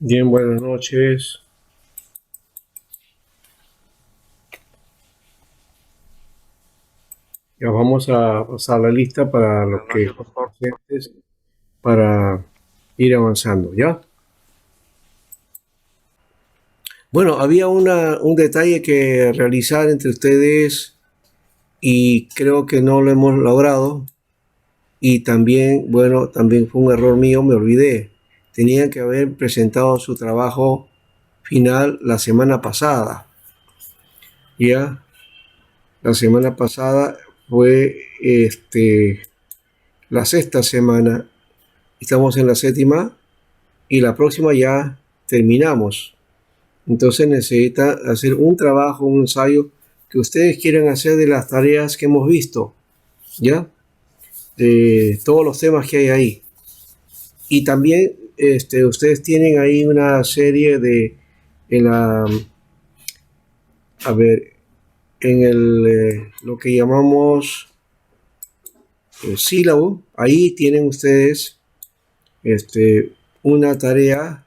Bien, buenas noches. Ya vamos a pasar la lista para los Buenas que noches, están pastor. presentes para ir avanzando, ¿ya? Bueno, había un detalle que realizar entre ustedes y creo que no lo hemos logrado. Y también, bueno, también fue un error mío, me olvidé. Tenían que haber presentado su trabajo final la semana pasada, ¿ya? La semana pasada fue la sexta semana. Estamos en la séptima y la próxima ya terminamos. Entonces necesita hacer un trabajo, un ensayo que ustedes quieran hacer de las tareas que hemos visto, ¿ya? De todos los temas que hay ahí. Y también ustedes tienen ahí una serie de, en la, a ver, en lo que llamamos el sílabo, ahí tienen ustedes una tarea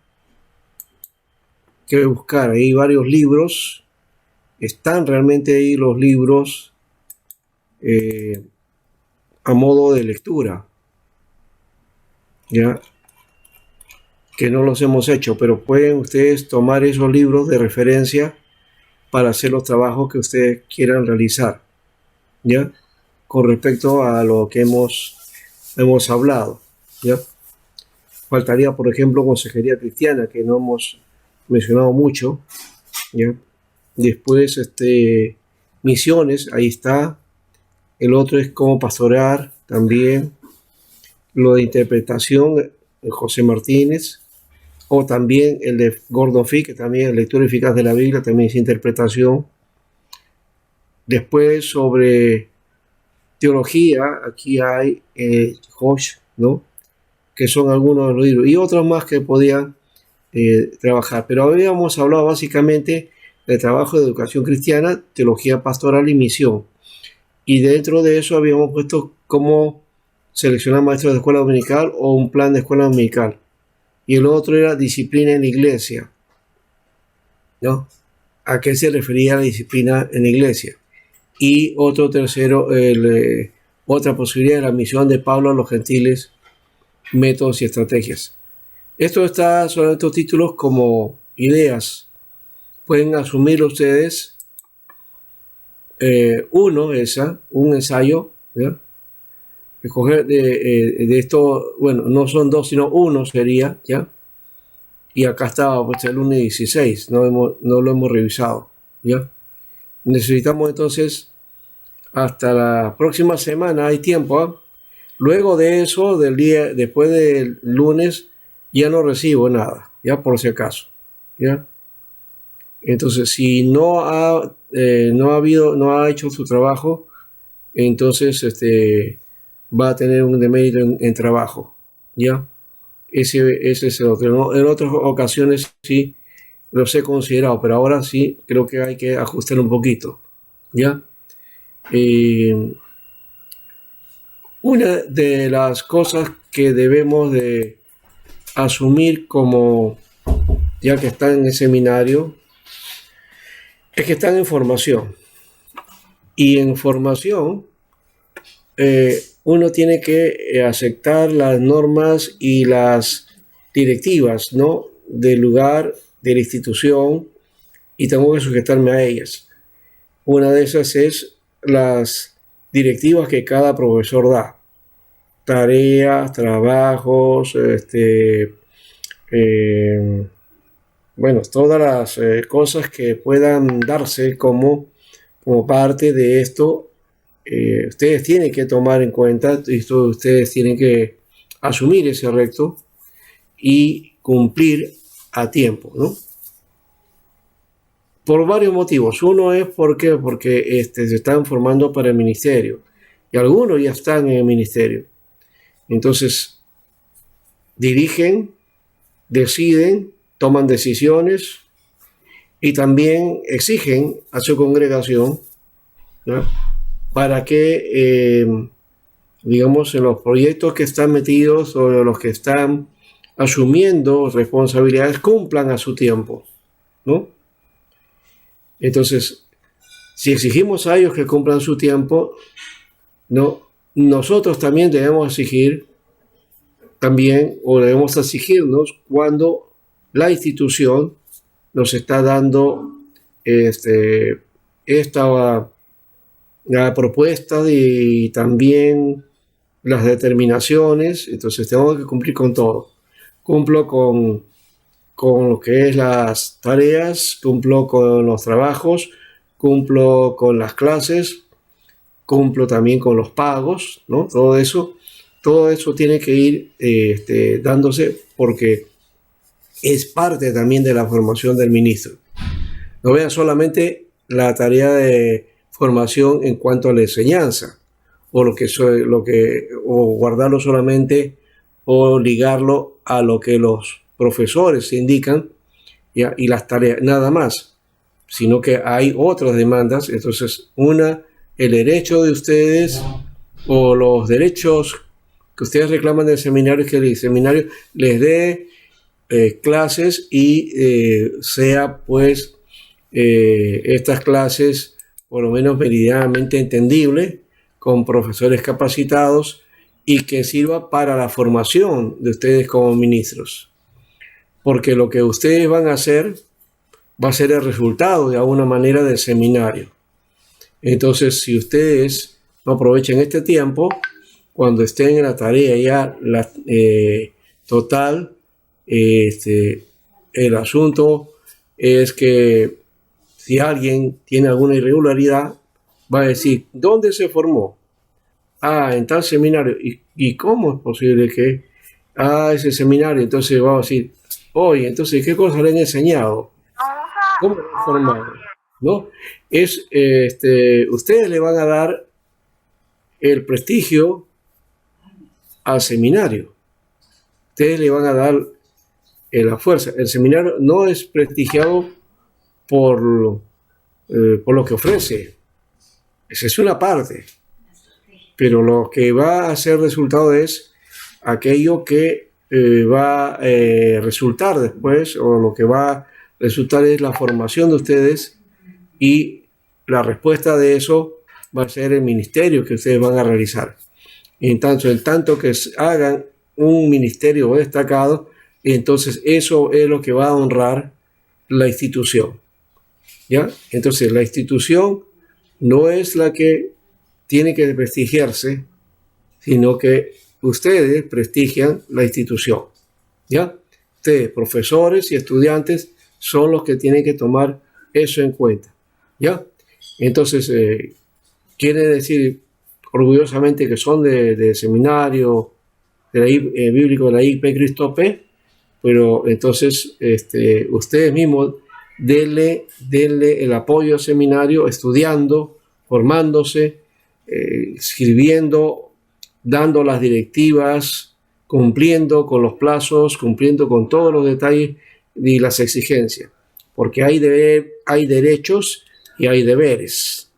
que buscar. Hay varios libros. Están realmente ahí los libros eh, a modo de lectura, ya que no los hemos hecho, pero pueden ustedes tomar esos libros de referencia para hacer los trabajos que ustedes quieran realizar, ya con respecto a lo que hemos hablado, ya. Faltaría, por ejemplo, consejería cristiana, que no hemos mencionado mucho, ya. Después, misiones, ahí está. El otro es cómo pastorear también. Lo de interpretación, José Martínez, o también el de Gordon Fee, que también es lectura eficaz de la Biblia, también es interpretación. Después sobre teología, aquí hay Josh, ¿no? Que son algunos de los libros, y otros más que podían trabajar. Pero habíamos hablado básicamente del trabajo de educación cristiana, teología pastoral y misión. Y dentro de eso habíamos puesto cómo seleccionar maestros de escuela dominical o un plan de escuela dominical. Y el otro era disciplina en la iglesia, ¿no? ¿A qué se refería la disciplina en la iglesia? Y otro tercero, otra posibilidad de la misión de Pablo a los gentiles, métodos y estrategias. Esto está, son estos títulos como ideas. Pueden asumir ustedes un ensayo, ¿ya? Escoger de esto, bueno, no son dos, sino uno sería, ¿ya? Y acá estaba pues, el lunes 16, no lo hemos revisado, ¿ya? Necesitamos entonces hasta la próxima semana, hay tiempo, ¿eh? Luego de eso, después del lunes, ya no recibo nada, ya por si acaso, ¿ya? Entonces, si no ha hecho su trabajo, entonces va a tener un demérito en trabajo, ¿ya? Ese es el otro, ¿no? En otras ocasiones sí los he considerado, pero ahora sí creo que hay que ajustar un poquito, ¿ya? Eh, una de las cosas que debemos de asumir como, ya que están en el seminario, es que están en formación. Y en formación uno tiene que aceptar las normas y las directivas, ¿no? Del lugar, de la institución, y tengo que sujetarme a ellas. Una de esas es las directivas que cada profesor da. Tareas, trabajos, eh, bueno, todas las cosas que puedan darse como parte de esto, ustedes tienen que tomar en cuenta, esto, ustedes tienen que asumir ese reto y cumplir a tiempo, ¿no? Por varios motivos. Uno es porque se están formando para el ministerio y algunos ya están en el ministerio. Entonces, dirigen, deciden, toman decisiones y también exigen a su congregación, ¿no? Para que, digamos, en los proyectos que están metidos o los que están asumiendo responsabilidades, cumplan a su tiempo, ¿no? Entonces, si exigimos a ellos que cumplan su tiempo, ¿no? Nosotros también debemos exigir, también, o debemos exigirnos cuando la institución nos está dando esta la propuesta y también las determinaciones. Entonces tengo que cumplir con todo. Cumplo con lo que es las tareas, cumplo con los trabajos, cumplo con las clases, cumplo también con los pagos, ¿no? Todo eso tiene que ir dándose porque es parte también de la formación del ministro. No vean solamente la tarea de formación en cuanto a la enseñanza, o o guardarlo solamente o ligarlo a lo que los profesores indican, ¿ya? Y las tareas, nada más, sino que hay otras demandas. Entonces, el derecho de ustedes o los derechos que ustedes reclaman del seminario es que el seminario les dé clases y sea pues estas clases por lo menos meridianamente entendible, con profesores capacitados y que sirva para la formación de ustedes como ministros. Porque lo que ustedes van a hacer va a ser el resultado de alguna manera del seminario. Entonces, si ustedes no aprovechan este tiempo, cuando estén en la tarea ya total, el asunto es que si alguien tiene alguna irregularidad, va a decir, ¿dónde se formó? Ah, en tal seminario. ¿Y cómo es posible que ese seminario? Entonces vamos a decir, oye, entonces, ¿qué cosas le han enseñado? ¿Cómo lo han formado? ¿No? Ustedes le van a dar el prestigio al seminario. Ustedes le van a dar la fuerza. El seminario no es prestigiado por lo que ofrece. Esa es una parte. Pero lo que va a ser resultado es aquello que va a resultar después, o lo que va a resultar es la formación de ustedes, y la respuesta de eso va a ser el ministerio que ustedes van a realizar. En tanto que hagan un ministerio destacado, entonces eso es lo que va a honrar la institución. ¿Ya? Entonces la institución no es la que tiene que prestigiarse, sino que ustedes prestigian la institución. ¿Ya? Ustedes, profesores y estudiantes, son los que tienen que tomar eso en cuenta. ¿Ya? Entonces, quiere decir orgullosamente que son de seminario bíblico de la IP Cristo P, pero entonces ustedes mismos denle el apoyo al seminario, estudiando, formándose, escribiendo, dando las directivas, cumpliendo con los plazos, cumpliendo con todos los detalles y las exigencias, porque hay derechos y hay deberes.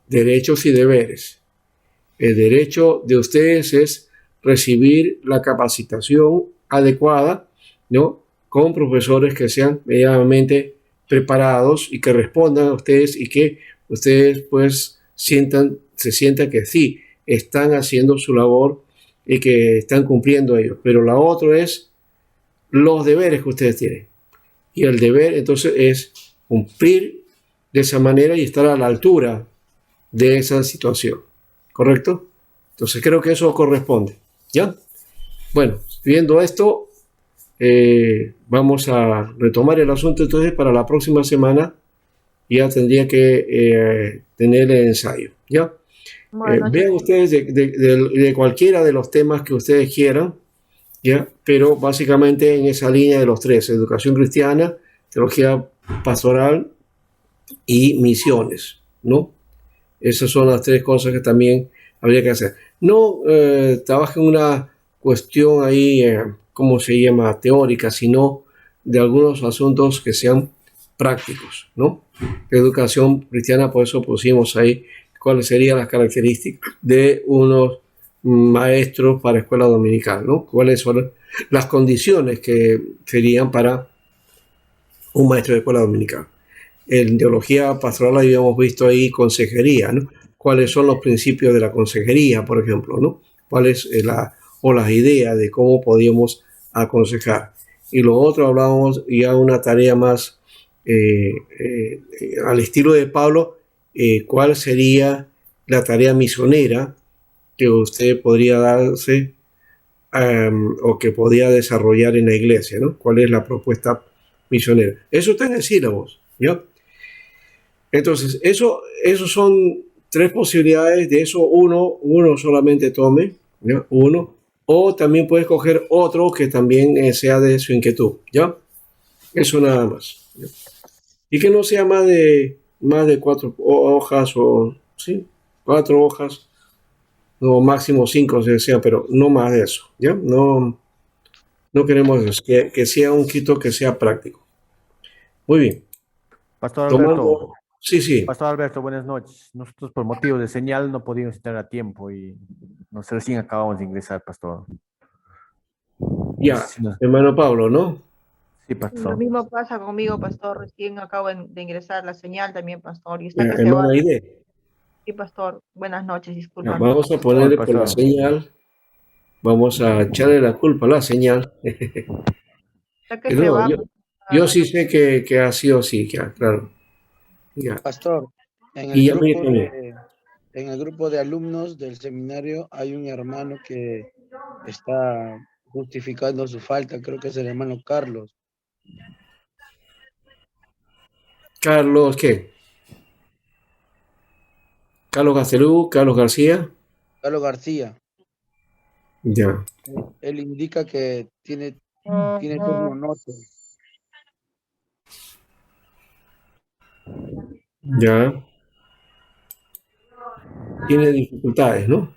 Derechos y deberes. El derecho de ustedes es recibir la capacitación adecuada, ¿no? Con profesores que sean medianamente preparados y que respondan a ustedes, y que ustedes pues se sientan que sí, están haciendo su labor y que están cumpliendo ellos. Pero la otra es los deberes que ustedes tienen. Y el deber entonces es cumplir de esa manera y estar a la altura de esa situación. ¿Correcto? Entonces creo que eso corresponde. ¿Ya? Bueno, viendo esto, vamos a retomar el asunto entonces para la próxima semana. Ya tendría que tener el ensayo. ¿Ya? Bueno, vean ustedes de cualquiera de los temas que ustedes quieran, ¿ya? Pero básicamente en esa línea de los tres: educación cristiana, teología pastoral y misiones, ¿no? Esas son las tres cosas que también habría que hacer. No trabaja en una cuestión ahí, ¿cómo se llama?, teórica, sino de algunos asuntos que sean prácticos, ¿no? Educación cristiana, por eso pusimos ahí cuáles serían las características de unos maestros para escuela dominical, ¿no? ¿Cuáles son las condiciones que serían para un maestro de escuela dominical? En teología pastoral habíamos visto ahí consejería, ¿no? ¿Cuáles son los principios de la consejería, por ejemplo, ¿no? ¿Cuáles o las ideas de cómo podíamos aconsejar? Y lo otro hablábamos ya una tarea más al estilo de Pablo, ¿cuál sería la tarea misionera que usted podría darse o que podría desarrollar en la iglesia, ¿no? ¿Cuál es la propuesta misionera? Eso está en el sílabus, ¿ya? Entonces, eso son tres posibilidades, de eso uno solamente tome, ¿ya? Uno, o también puedes coger otro que también sea de su inquietud, ¿ya? Eso nada más, ¿ya? Y que no sea más de cuatro hojas o, sí, 4 hojas, no máximo 5 si sea, pero no más de eso, ¿ya? No queremos eso, que sea un quito que sea práctico. Muy bien, Pastor Alberto, tomando, sí, sí, Pastor Alberto, buenas noches. Nosotros por motivos de señal no pudimos estar a tiempo y nos recién acabamos de ingresar, Pastor. No sé ya, si nos... hermano Pablo, ¿no? Sí, Lo Pastor. mismo pasa conmigo, pastor. Recién acabo de ingresar la señal también, pastor. Y está Ya, que se va. hermana Aide, Sí, pastor. Buenas noches, ya, discúlpame. vamos a No, ponerle por la Pastor. señal, vamos a echarle la culpa a la señal. Está que se No, va, yo sí sé que ha sido así, ya, claro, ya. Pastor, en el Y a mí grupo también. en el grupo de alumnos del seminario hay un hermano que está justificando su falta, creo que es el hermano Carlos. Carlos, ¿qué? Carlos Gastelú, Carlos García, Carlos García, ya, él indica que tiene turno noche. ya, tiene dificultades, ¿no?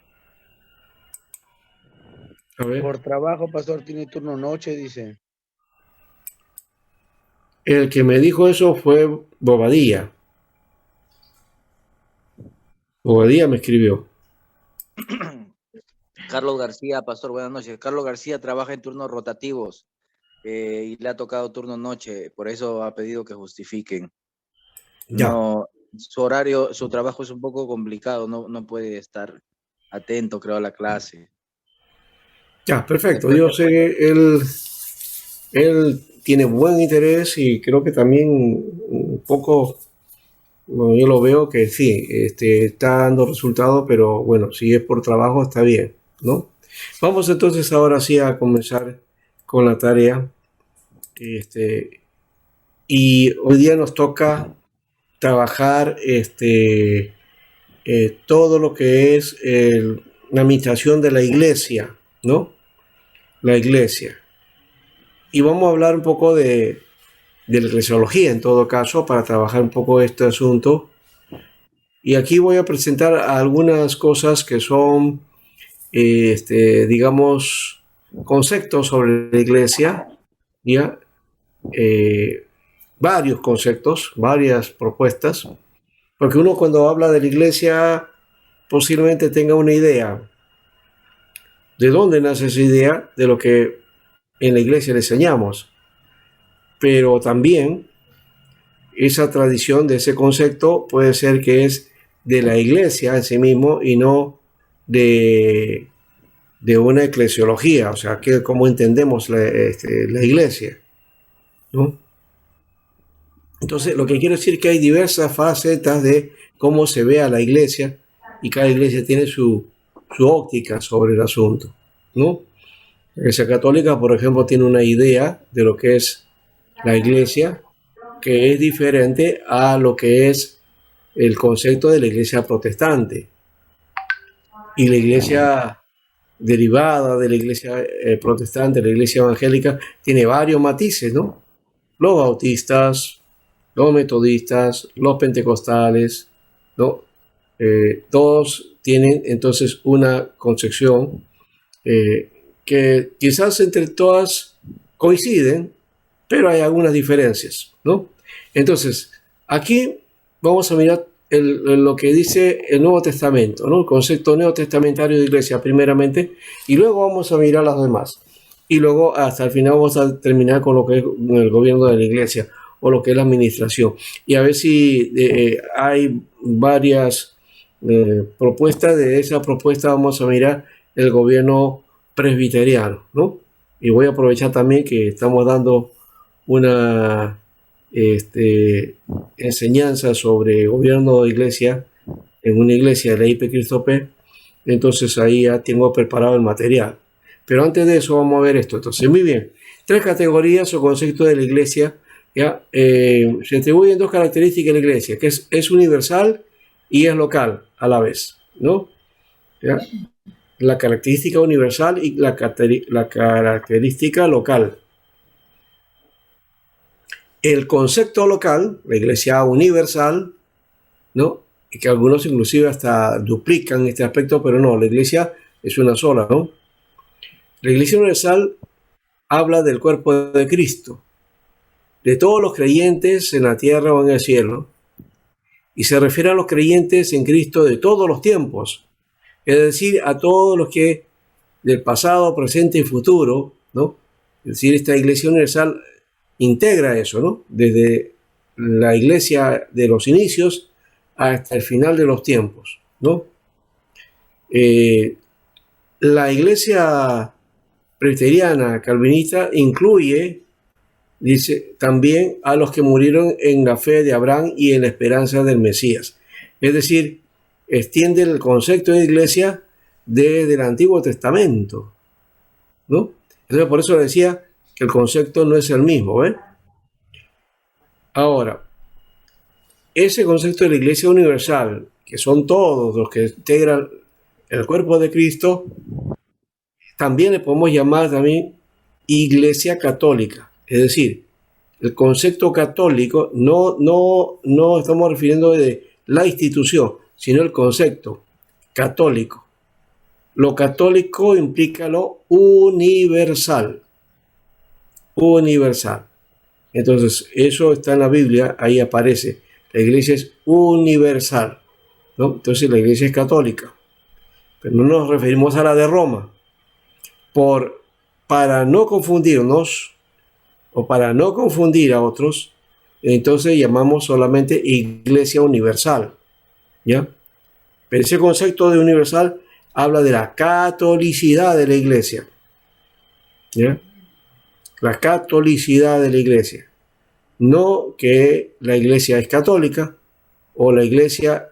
A ver, Por trabajo, pastor, tiene turno noche, dice. el que me dijo eso fue Bobadilla. Bobadilla me escribió. Carlos García, pastor, buenas noches. Carlos García trabaja en turnos rotativos y le ha tocado turno noche, por eso ha pedido que justifiquen. Ya, No, su horario, su trabajo es un poco complicado, no puede estar atento, creo, a la clase. ya, perfecto. Después Yo me sé que él tiene buen interés y creo que también un poco, bueno, yo lo veo que sí, está dando resultados, pero bueno, si es por trabajo está bien, ¿no? Vamos entonces ahora sí a comenzar con la tarea. Y hoy día nos toca trabajar todo lo que es la administración de la iglesia, ¿no? La iglesia. Y vamos a hablar un poco de la eclesiología en todo caso para trabajar un poco este asunto. Y aquí voy a presentar algunas cosas que son, digamos, conceptos sobre la iglesia, ¿ya? Eh, varios conceptos, varias propuestas, porque uno cuando habla de la iglesia posiblemente tenga una idea. ¿De dónde nace esa idea? De lo que en la iglesia le enseñamos. Pero también esa tradición de ese concepto puede ser que es de la iglesia en sí mismo y no de, de una eclesiología, o sea, que cómo entendemos la iglesia, ¿no? Entonces, lo que quiero decir es que hay diversas facetas de cómo se ve a la iglesia y cada iglesia tiene su óptica sobre el asunto, ¿no? La Iglesia Católica, por ejemplo, tiene una idea de lo que es la iglesia que es diferente a lo que es el concepto de la iglesia protestante. Y la iglesia derivada de la iglesia protestante, la iglesia evangélica, tiene varios matices, ¿no? Los bautistas, los metodistas, los pentecostales, ¿no? Todos tienen entonces una concepción que quizás entre todas coinciden, pero hay algunas diferencias, ¿no? Entonces, aquí vamos a mirar lo que dice el Nuevo Testamento, ¿no? El concepto neotestamentario de iglesia primeramente, y luego vamos a mirar las demás. Y luego hasta el final vamos a terminar con lo que es el gobierno de la iglesia o lo que es la administración. Y a ver si hay varias propuestas. De esa propuesta vamos a mirar el gobierno presbiteriano, ¿no? Y voy a aprovechar también que estamos dando una enseñanza sobre gobierno de iglesia en una iglesia de la IP Cristo P. Entonces ahí ya tengo preparado el material. Pero antes de eso vamos a ver esto. Entonces, muy bien. 3 categorías o conceptos de la iglesia. ¿Ya? Se atribuyen 2 características de la iglesia, que es universal y es local a la vez, ¿no? ¿Ya? La característica universal y la característica local. El concepto local, la iglesia universal, ¿no? Y que algunos inclusive hasta duplican este aspecto, pero no, la iglesia es una sola, ¿no? La iglesia universal habla del cuerpo de Cristo, de todos los creyentes en la tierra o en el cielo, y se refiere a los creyentes en Cristo de todos los tiempos, es decir, a todos los que del pasado, presente y futuro, ¿no? Es decir, esta iglesia universal integra eso, ¿no? Desde la iglesia de los inicios hasta el final de los tiempos, ¿no? La iglesia presbiteriana calvinista incluye, dice, también a los que murieron en la fe de Abraham y en la esperanza del Mesías. Es decir, extiende el concepto de iglesia desde el Antiguo Testamento, ¿no? Entonces, por eso decía que el concepto no es el mismo, ¿eh? Ahora, ese concepto de la iglesia universal, que son todos los que integran el cuerpo de Cristo, también le podemos llamar también iglesia católica. Es decir, el concepto católico no estamos refiriendo de la institución, sino el concepto católico. Lo católico implica lo universal. Universal. Entonces, eso está en la Biblia, ahí aparece. La iglesia es universal, ¿no? Entonces, la iglesia es católica. Pero no nos referimos a la de Roma. Para no confundirnos o para no confundir a otros, entonces llamamos solamente iglesia universal, ¿ya? Pero ese concepto de universal habla de la catolicidad de la iglesia, ¿ya? La catolicidad de la iglesia. No que la iglesia es católica o la iglesia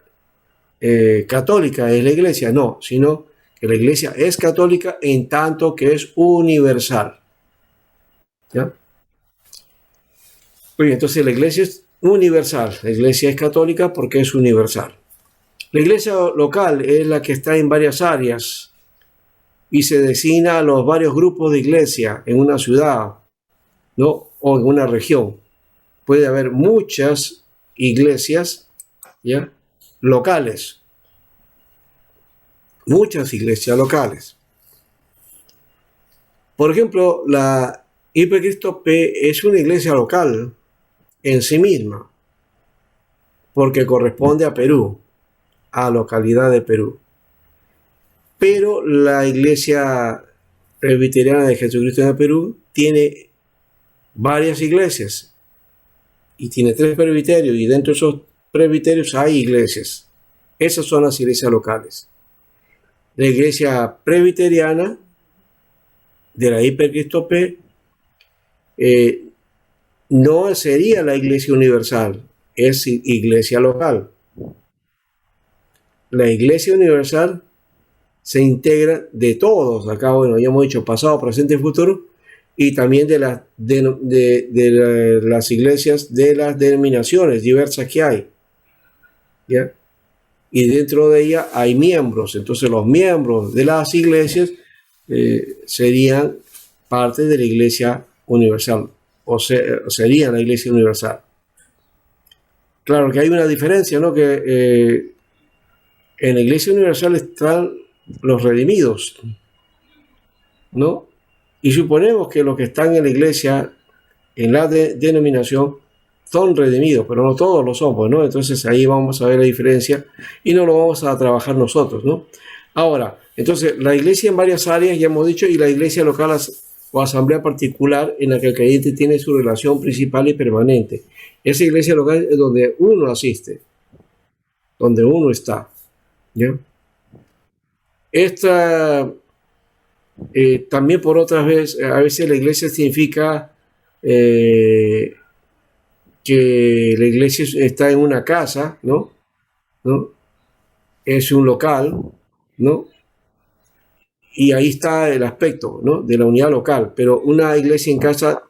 católica es la iglesia, no, sino que la iglesia es católica en tanto que es universal, ¿ya? Oye, entonces la iglesia es universal, la iglesia es católica porque es universal. La iglesia local es la que está en varias áreas y se designa a los varios grupos de iglesia en una ciudad, ¿no? O en una región. Puede haber muchas iglesias, ¿ya? Locales. Muchas iglesias locales. Por ejemplo, la IP Cristo P es una iglesia local en sí misma, porque corresponde a Perú, a localidad de Perú. Pero la iglesia presbiteriana de Jesucristo de Perú tiene varias iglesias y tiene 3 presbiterios, y dentro de esos presbiterios hay iglesias. Esas son las iglesias locales. La iglesia presbiteriana de la IP Cristo P no sería la iglesia universal, es iglesia local. La iglesia universal se integra de todos, acá, bueno, ya hemos dicho pasado, presente y futuro, y también de las iglesias de las denominaciones diversas que hay, ¿ya? Y dentro de ella hay miembros, entonces los miembros de las iglesias serían parte de la iglesia universal, o serían la iglesia universal. Claro que hay una diferencia, ¿no? Que en la iglesia universal están los redimidos, ¿no? Y suponemos que los que están en la iglesia, en la denominación, son redimidos, pero no todos lo son, pues, ¿no? Entonces ahí vamos a ver la diferencia y no lo vamos a trabajar nosotros, ¿no? Ahora, entonces, la iglesia en varias áreas, ya hemos dicho, y la iglesia local o asamblea particular en la que el creyente tiene su relación principal y permanente. Esa iglesia local es donde uno asiste, donde uno está, ¿ya? Esta, también por otras veces, a veces la iglesia significa que la iglesia está en una casa, ¿no? ¿No? Es un local, ¿no? Y ahí está el aspecto, ¿no?, de la unidad local. Pero una iglesia en casa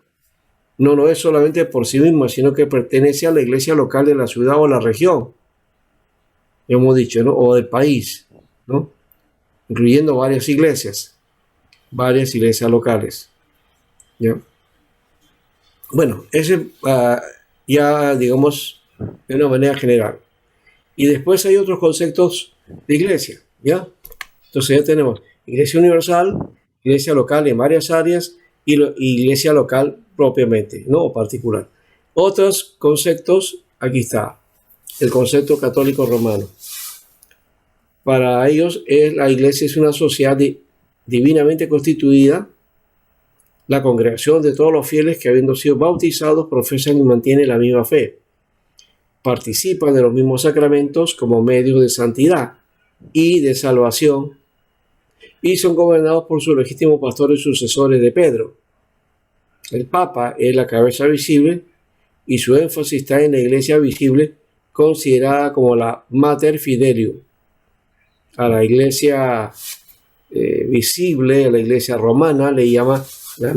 no lo es solamente por sí misma, sino que pertenece a la iglesia local de la ciudad o la región, hemos dicho, ¿no?, o del país, ¿no?, incluyendo varias iglesias locales, ¿ya? Bueno, ese ya, digamos, de una manera general. Y después hay otros conceptos de iglesia, ¿ya? Entonces ya tenemos iglesia universal, iglesia local en varias áreas y iglesia local propiamente, ¿no?, o particular. Otros conceptos, aquí está, el concepto católico romano. Para ellos, la iglesia es una sociedad divinamente constituida, la congregación de todos los fieles que, habiendo sido bautizados, profesan y mantienen la misma fe. Participan de los mismos sacramentos como medios de santidad y de salvación, y son gobernados por sus legítimos pastores y sucesores de Pedro. El Papa es la cabeza visible y su énfasis está en la iglesia visible, considerada como la Mater Fidelium. A la iglesia visible, a la iglesia romana, le llama la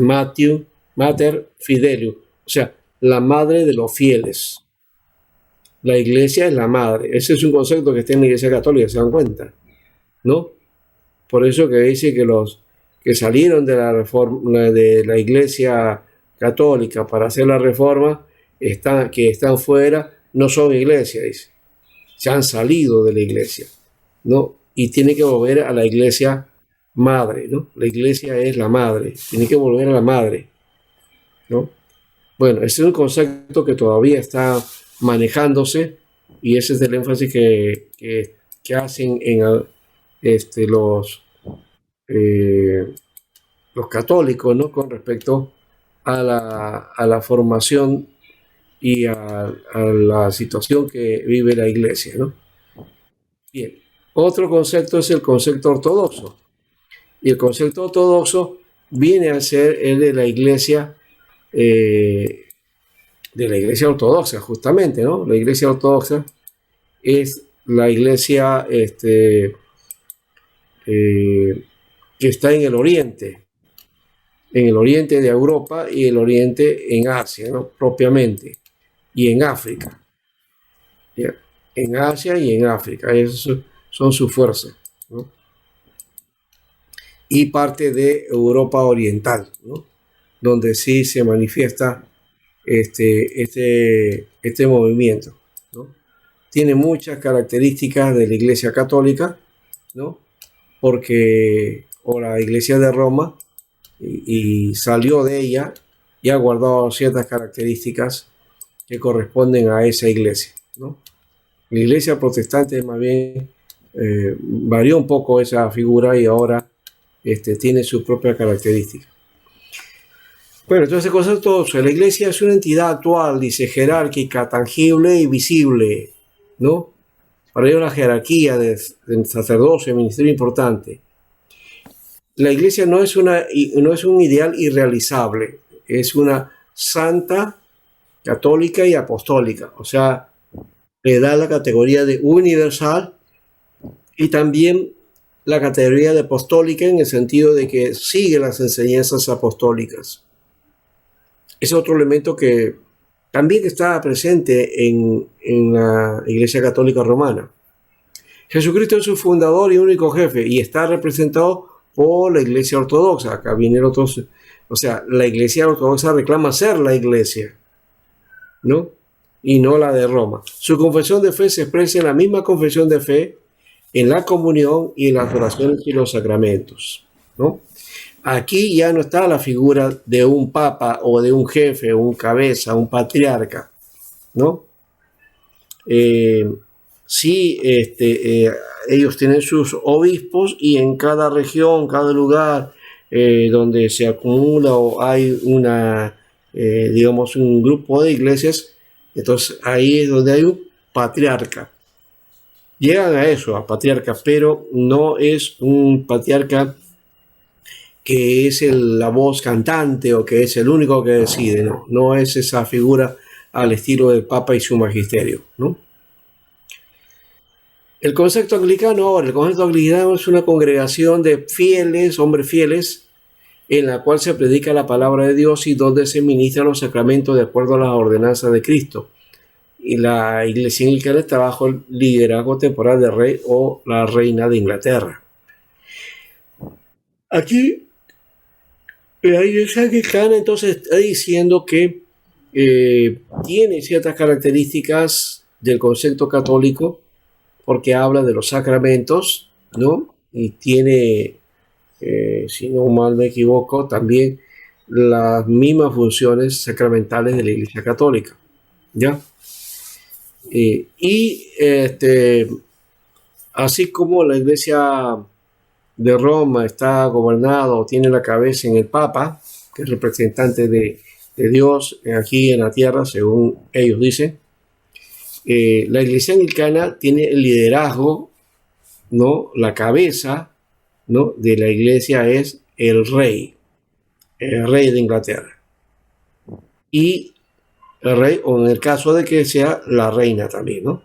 Mater Fidelium, o sea, la madre de los fieles. La iglesia es la madre. Ese es un concepto que está en la iglesia católica, ¿se dan cuenta?, ¿no? Por eso que dice que los que salieron de la reforma, de la iglesia católica para hacer la reforma, que están fuera, no son iglesia, dice. Se han salido de la iglesia, ¿no? Y tiene que volver a la iglesia madre, ¿no? La iglesia es la madre, tiene que volver a la madre, ¿no? Bueno, ese es un concepto que todavía está manejándose y ese es el énfasis que hacen en los católicos, ¿no?, con respecto a la formación y a la situación que vive la iglesia, ¿no? Bien, otro concepto es el concepto ortodoxo. Y el concepto ortodoxo viene a ser el de la iglesia ortodoxa, justamente, ¿no? La iglesia ortodoxa es la iglesia que está en el oriente de Europa y el oriente en Asia, ¿no?, propiamente, y en África, ¿ya? En Asia y en África, esas son sus fuerzas, ¿no?, y parte de Europa oriental, ¿no?, donde sí se manifiesta este movimiento, ¿no? Tiene muchas características de la Iglesia Católica, ¿no?, porque o la Iglesia de Roma y salió de ella y ha guardado ciertas características que corresponden a esa iglesia, ¿no? La Iglesia protestante más bien varió un poco esa figura y ahora tiene sus propias características. Bueno, entonces la iglesia es una entidad actual, dice, jerárquica, tangible y visible, ¿no? Para ello la jerarquía del sacerdocio, el ministerio importante. La iglesia no es un ideal irrealizable, es una santa, católica y apostólica, o sea, le da la categoría de universal y también la categoría de apostólica en el sentido de que sigue las enseñanzas apostólicas. Es otro elemento que también está presente en la Iglesia Católica Romana. Jesucristo es su fundador y único jefe y está representado por la Iglesia Ortodoxa. Acá vienen otros, o sea, la Iglesia Ortodoxa reclama ser la Iglesia, ¿no?, y no la de Roma. Su confesión de fe se expresa en la misma confesión de fe, en la comunión y en las oraciones y los sacramentos, ¿no? Aquí ya no está la figura de un papa o de un jefe, un cabeza, un patriarca, ¿no? Sí, ellos tienen sus obispos y en cada región, cada lugar donde se acumula o hay digamos, un grupo de iglesias, entonces ahí es donde hay un patriarca. Llegan a eso, a patriarca, pero no es un patriarca que es la voz cantante o que es el único que decide, no, no es esa figura al estilo del Papa y su magisterio, ¿no? El concepto anglicano es una congregación de fieles, hombres fieles, en la cual se predica la palabra de Dios y donde se ministran los sacramentos de acuerdo a las ordenanzas de Cristo. Y la iglesia anglicana está bajo el liderazgo temporal del rey o la reina de Inglaterra. Aquí, la iglesia anglicana entonces está diciendo que tiene ciertas características del concepto católico, porque habla de los sacramentos, ¿no? Y tiene, si no mal me equivoco, también las mismas funciones sacramentales de la Iglesia Católica, ¿ya? Así como la Iglesia de Roma está gobernada o tiene la cabeza en el Papa, que es representante de Dios aquí en la tierra, según ellos dicen, la iglesia anglicana tiene el liderazgo, ¿no? La cabeza, ¿no? De la iglesia es el rey de Inglaterra. Y el rey, o en el caso de que sea la reina también, ¿no?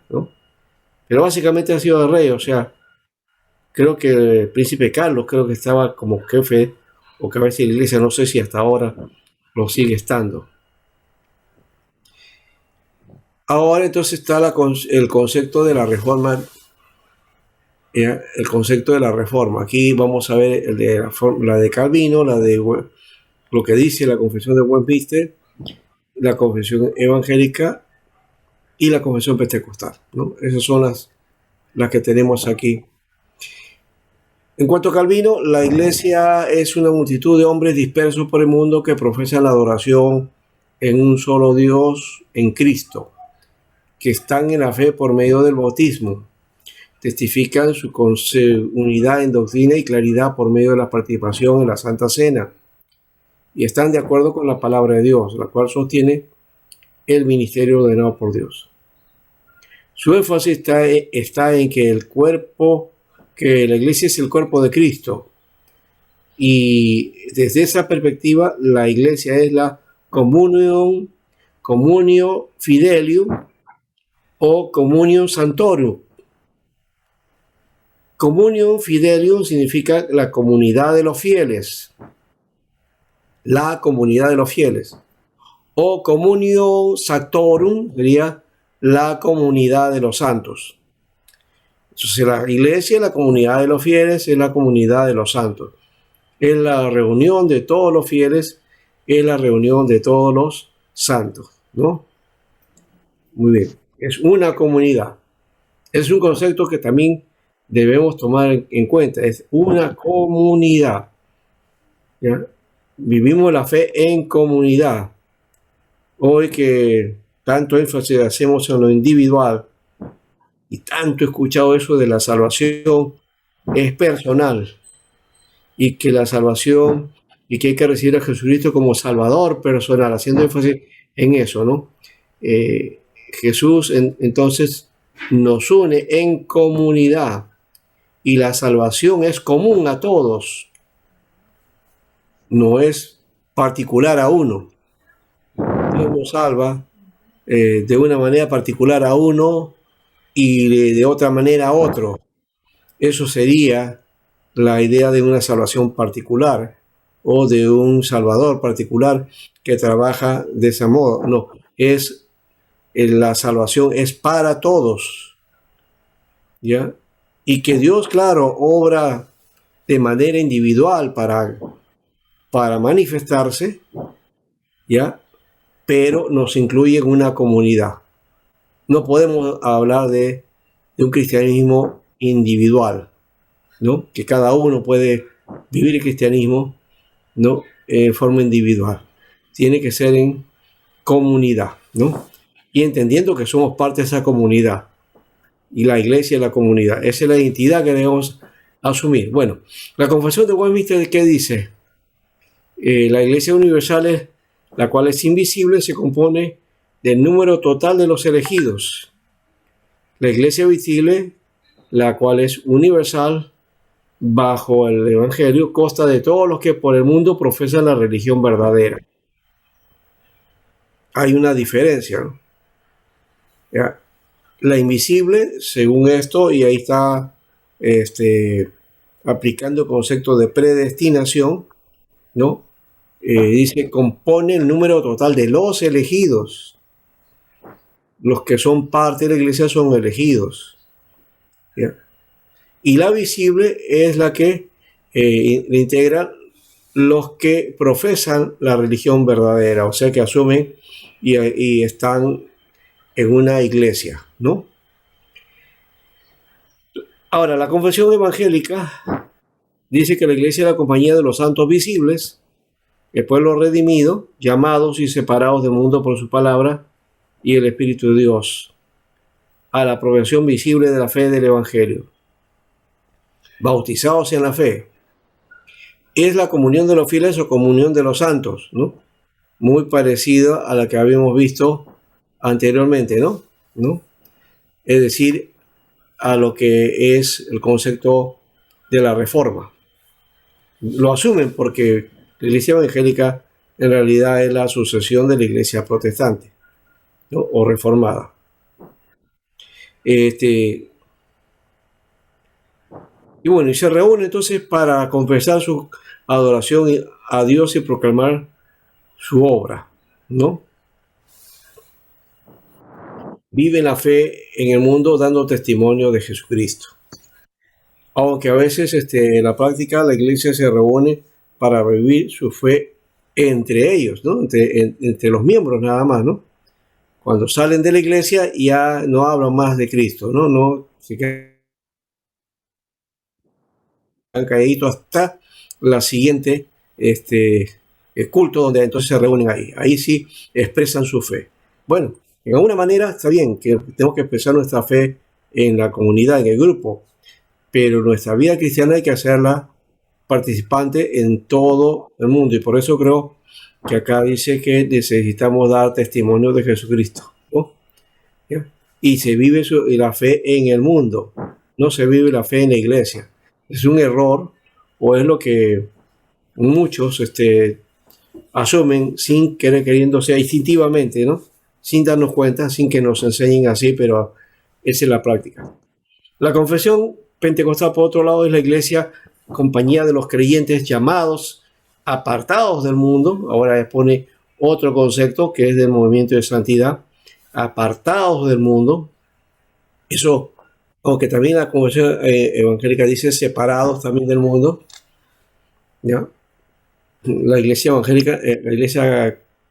Pero básicamente ha sido el rey, o sea, creo que el príncipe Carlos, creo que estaba como jefe o cabeza de la iglesia, no sé si hasta ahora lo sigue estando. Ahora entonces está el concepto de la reforma. El concepto de la reforma. Aquí vamos a ver la de Calvino, lo que dice la confesión de Westminster, la confesión evangélica y la confesión pentecostal, ¿no? Esas son las que tenemos aquí. En cuanto a Calvino, la iglesia es una multitud de hombres dispersos por el mundo que profesan la adoración en un solo Dios, en Cristo, que están en la fe por medio del bautismo, testifican su unidad en doctrina y claridad por medio de la participación en la Santa Cena, y están de acuerdo con la palabra de Dios, la cual sostiene el ministerio ordenado por Dios. Su énfasis está en que que la iglesia es el cuerpo de Cristo, y desde esa perspectiva la iglesia es la communio fidelium o communion santorum. Communion fidelium significa la comunidad de los fieles, la comunidad de los fieles, o communion sanctorum sería la comunidad de los santos. Entonces la iglesia, la comunidad de los fieles, es la comunidad de los santos. Es la reunión de todos los fieles, es la reunión de todos los santos, ¿no? Muy bien, es una comunidad. Es un concepto que también debemos tomar en cuenta, es una comunidad, ¿ya? Vivimos la fe en comunidad. Hoy que tanto énfasis hacemos en lo individual y tanto he escuchado eso de la salvación es personal, y que la salvación y que hay que recibir a Jesucristo como Salvador personal, haciendo énfasis en eso, ¿no? Jesús entonces nos une en comunidad y la salvación es común a todos, no es particular a uno. Dios nos salva de una manera particular a uno y de otra manera a otro. Eso sería la idea de una salvación particular o de un salvador particular que trabaja de ese modo. No, la salvación es para todos, ¿ya? Y que Dios, claro, obra de manera individual para manifestarse, ¿ya? Pero nos incluye en una comunidad. No podemos hablar de un cristianismo individual, ¿no? Que cada uno puede vivir el cristianismo, ¿no? En forma individual. Tiene que ser en comunidad, ¿no? y entendiendo que somos parte de esa comunidad. Y la iglesia es la comunidad. Esa es la identidad que debemos asumir. Bueno, la Confesión de Westminster, ¿qué dice? La iglesia universal, es, la cual es invisible, se compone del número total de los elegidos. La iglesia visible, la cual es universal, bajo el Evangelio, consta de todos los que por el mundo profesan la religión verdadera. Hay una diferencia, ¿no? ¿Ya? La invisible, según esto, y ahí está aplicando el concepto de predestinación, ¿no? Dice, compone el número total de los elegidos. Los que son parte de la iglesia son elegidos. ¿Ya? Y la visible es la que le integra los que profesan la religión verdadera, o sea, que asumen y están en una iglesia, ¿no? Ahora, la confesión evangélica dice que la iglesia es la compañía de los santos visibles, el pueblo redimido, llamados y separados del mundo por su palabra y el Espíritu de Dios, a la aprobación visible de la fe del evangelio, bautizados en la fe. Es la comunión de los fieles o comunión de los santos, ¿no? Muy parecida a la que habíamos visto anteriormente, ¿no? Es decir, a lo que es el concepto de la reforma. Lo asumen porque la iglesia evangélica en realidad es la sucesión de la iglesia protestante, ¿no? O reformada. Y bueno, y se reúne entonces para confesar su adoración a Dios y proclamar su obra, ¿no? Vive la fe en el mundo dando testimonio de Jesucristo. Aunque a veces en la práctica la iglesia se reúne para vivir su fe entre ellos, ¿no? Entre los miembros nada más, ¿no? Cuando salen de la iglesia ya no hablan más de Cristo, ¿no? No se quedan calladitos hasta la siguiente el culto, donde entonces se reúnen ahí. Ahí sí expresan su fe. Bueno, de alguna manera está bien que tenemos que expresar nuestra fe en la comunidad, en el grupo, pero nuestra vida cristiana hay que hacerla participante en todo el mundo. Y por eso creo que acá dice que necesitamos dar testimonio de Jesucristo, ¿no? ¿Ya? Y se vive la fe en el mundo, no se vive la fe en la iglesia. Es un error, o es lo que muchos asumen sin querer, queriendo, sea instintivamente, ¿no? Sin darnos cuenta, sin que nos enseñen así, pero esa es la práctica. La confesión pentecostal, por otro lado, es la iglesia, compañía de los creyentes llamados, apartados del mundo. Ahora pone otro concepto que es del movimiento de santidad, apartados del mundo. Eso, aunque también la confesión evangélica dice separados también del mundo, ¿ya? La iglesia evangélica,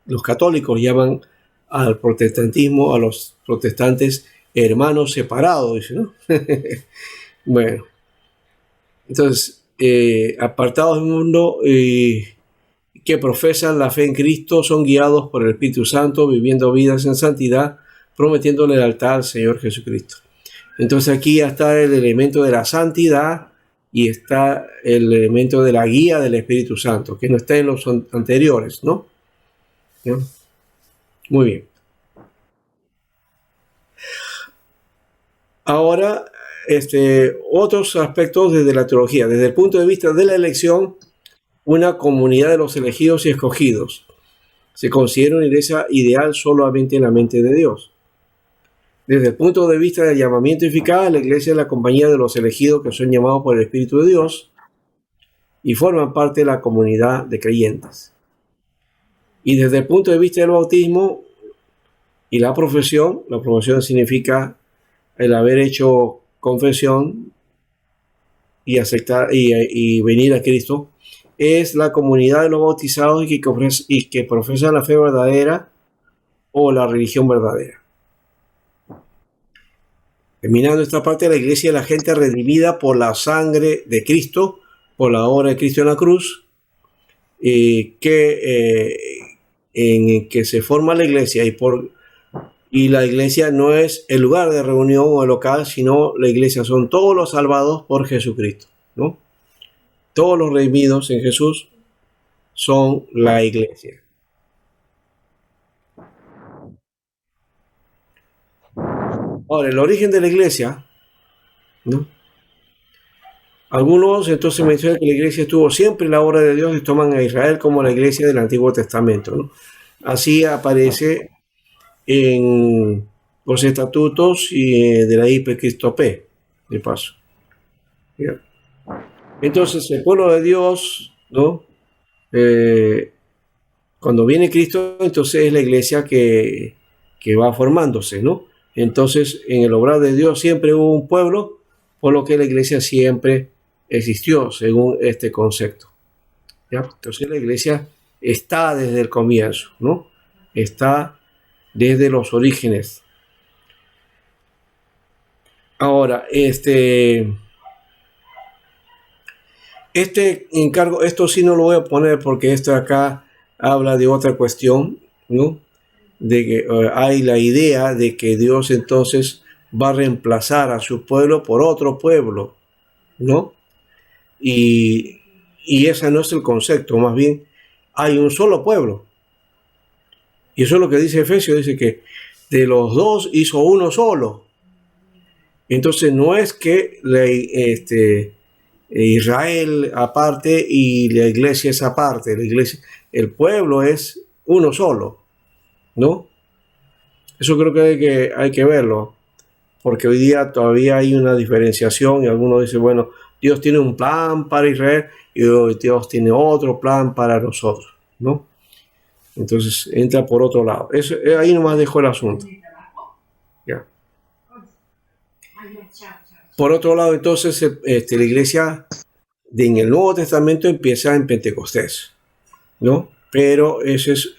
los católicos llaman al protestantismo, a los protestantes, hermanos separados, dice, ¿no? Bueno, entonces, apartados del mundo que profesan la fe en Cristo, son guiados por el Espíritu Santo, viviendo vidas en santidad, prometiéndole lealtad al Señor Jesucristo. Entonces aquí ya está el elemento de la santidad y está el elemento de la guía del Espíritu Santo, que no está en los anteriores, ¿no? ¿Ya? Muy bien. Ahora, otros aspectos desde la teología. Desde el punto de vista de la elección, una comunidad de los elegidos y escogidos. Se considera una iglesia ideal solamente en la mente de Dios. Desde el punto de vista del llamamiento eficaz, la iglesia es la compañía de los elegidos que son llamados por el Espíritu de Dios y forman parte de la comunidad de creyentes. Y desde el punto de vista del bautismo y la profesión significa el haber hecho confesión y aceptar y venir a Cristo, es la comunidad de los bautizados y que profesan la fe verdadera o la religión verdadera. Terminando esta parte de la iglesia, la gente redimida por la sangre de Cristo, por la obra de Cristo en la cruz, en que se forma la iglesia y Y la iglesia no es el lugar de reunión o el local, sino la iglesia son todos los salvados por Jesucristo, ¿no? Todos los redimidos en Jesús son la iglesia. Ahora, el origen de la iglesia, ¿no? Algunos entonces mencionan que la iglesia estuvo siempre en la obra de Dios y toman a Israel como la iglesia del Antiguo Testamento, ¿no? Así aparece en los estatutos de la IP Cristo P, de paso. ¿Ya? Entonces, el pueblo de Dios, ¿no? Cuando viene Cristo, entonces es la iglesia que va formándose, ¿no? Entonces, en el obrar de Dios siempre hubo un pueblo, por lo que la iglesia siempre existió, según este concepto. ¿Ya? Entonces, la iglesia está desde el comienzo, ¿no? Está desde los orígenes. Ahora, este encargo, esto sí no lo voy a poner porque esto acá habla de otra cuestión, ¿no? De que hay la idea de que Dios entonces va a reemplazar a su pueblo por otro pueblo, ¿no? Y ese no es el concepto, más bien hay un solo pueblo. Y eso es lo que dice Efesios, dice que de los dos hizo uno solo. Entonces no es que Israel aparte y la iglesia es aparte, la iglesia, el pueblo es uno solo, ¿no? Eso creo que hay que verlo, porque hoy día todavía hay una diferenciación y algunos dicen, bueno, Dios tiene un plan para Israel y Dios tiene otro plan para nosotros, ¿no? Entonces entra por otro lado. Eso, ahí nomás dejó el asunto. Ya. Por otro lado, entonces, la iglesia en el Nuevo Testamento empieza en Pentecostés, ¿no? Pero ese es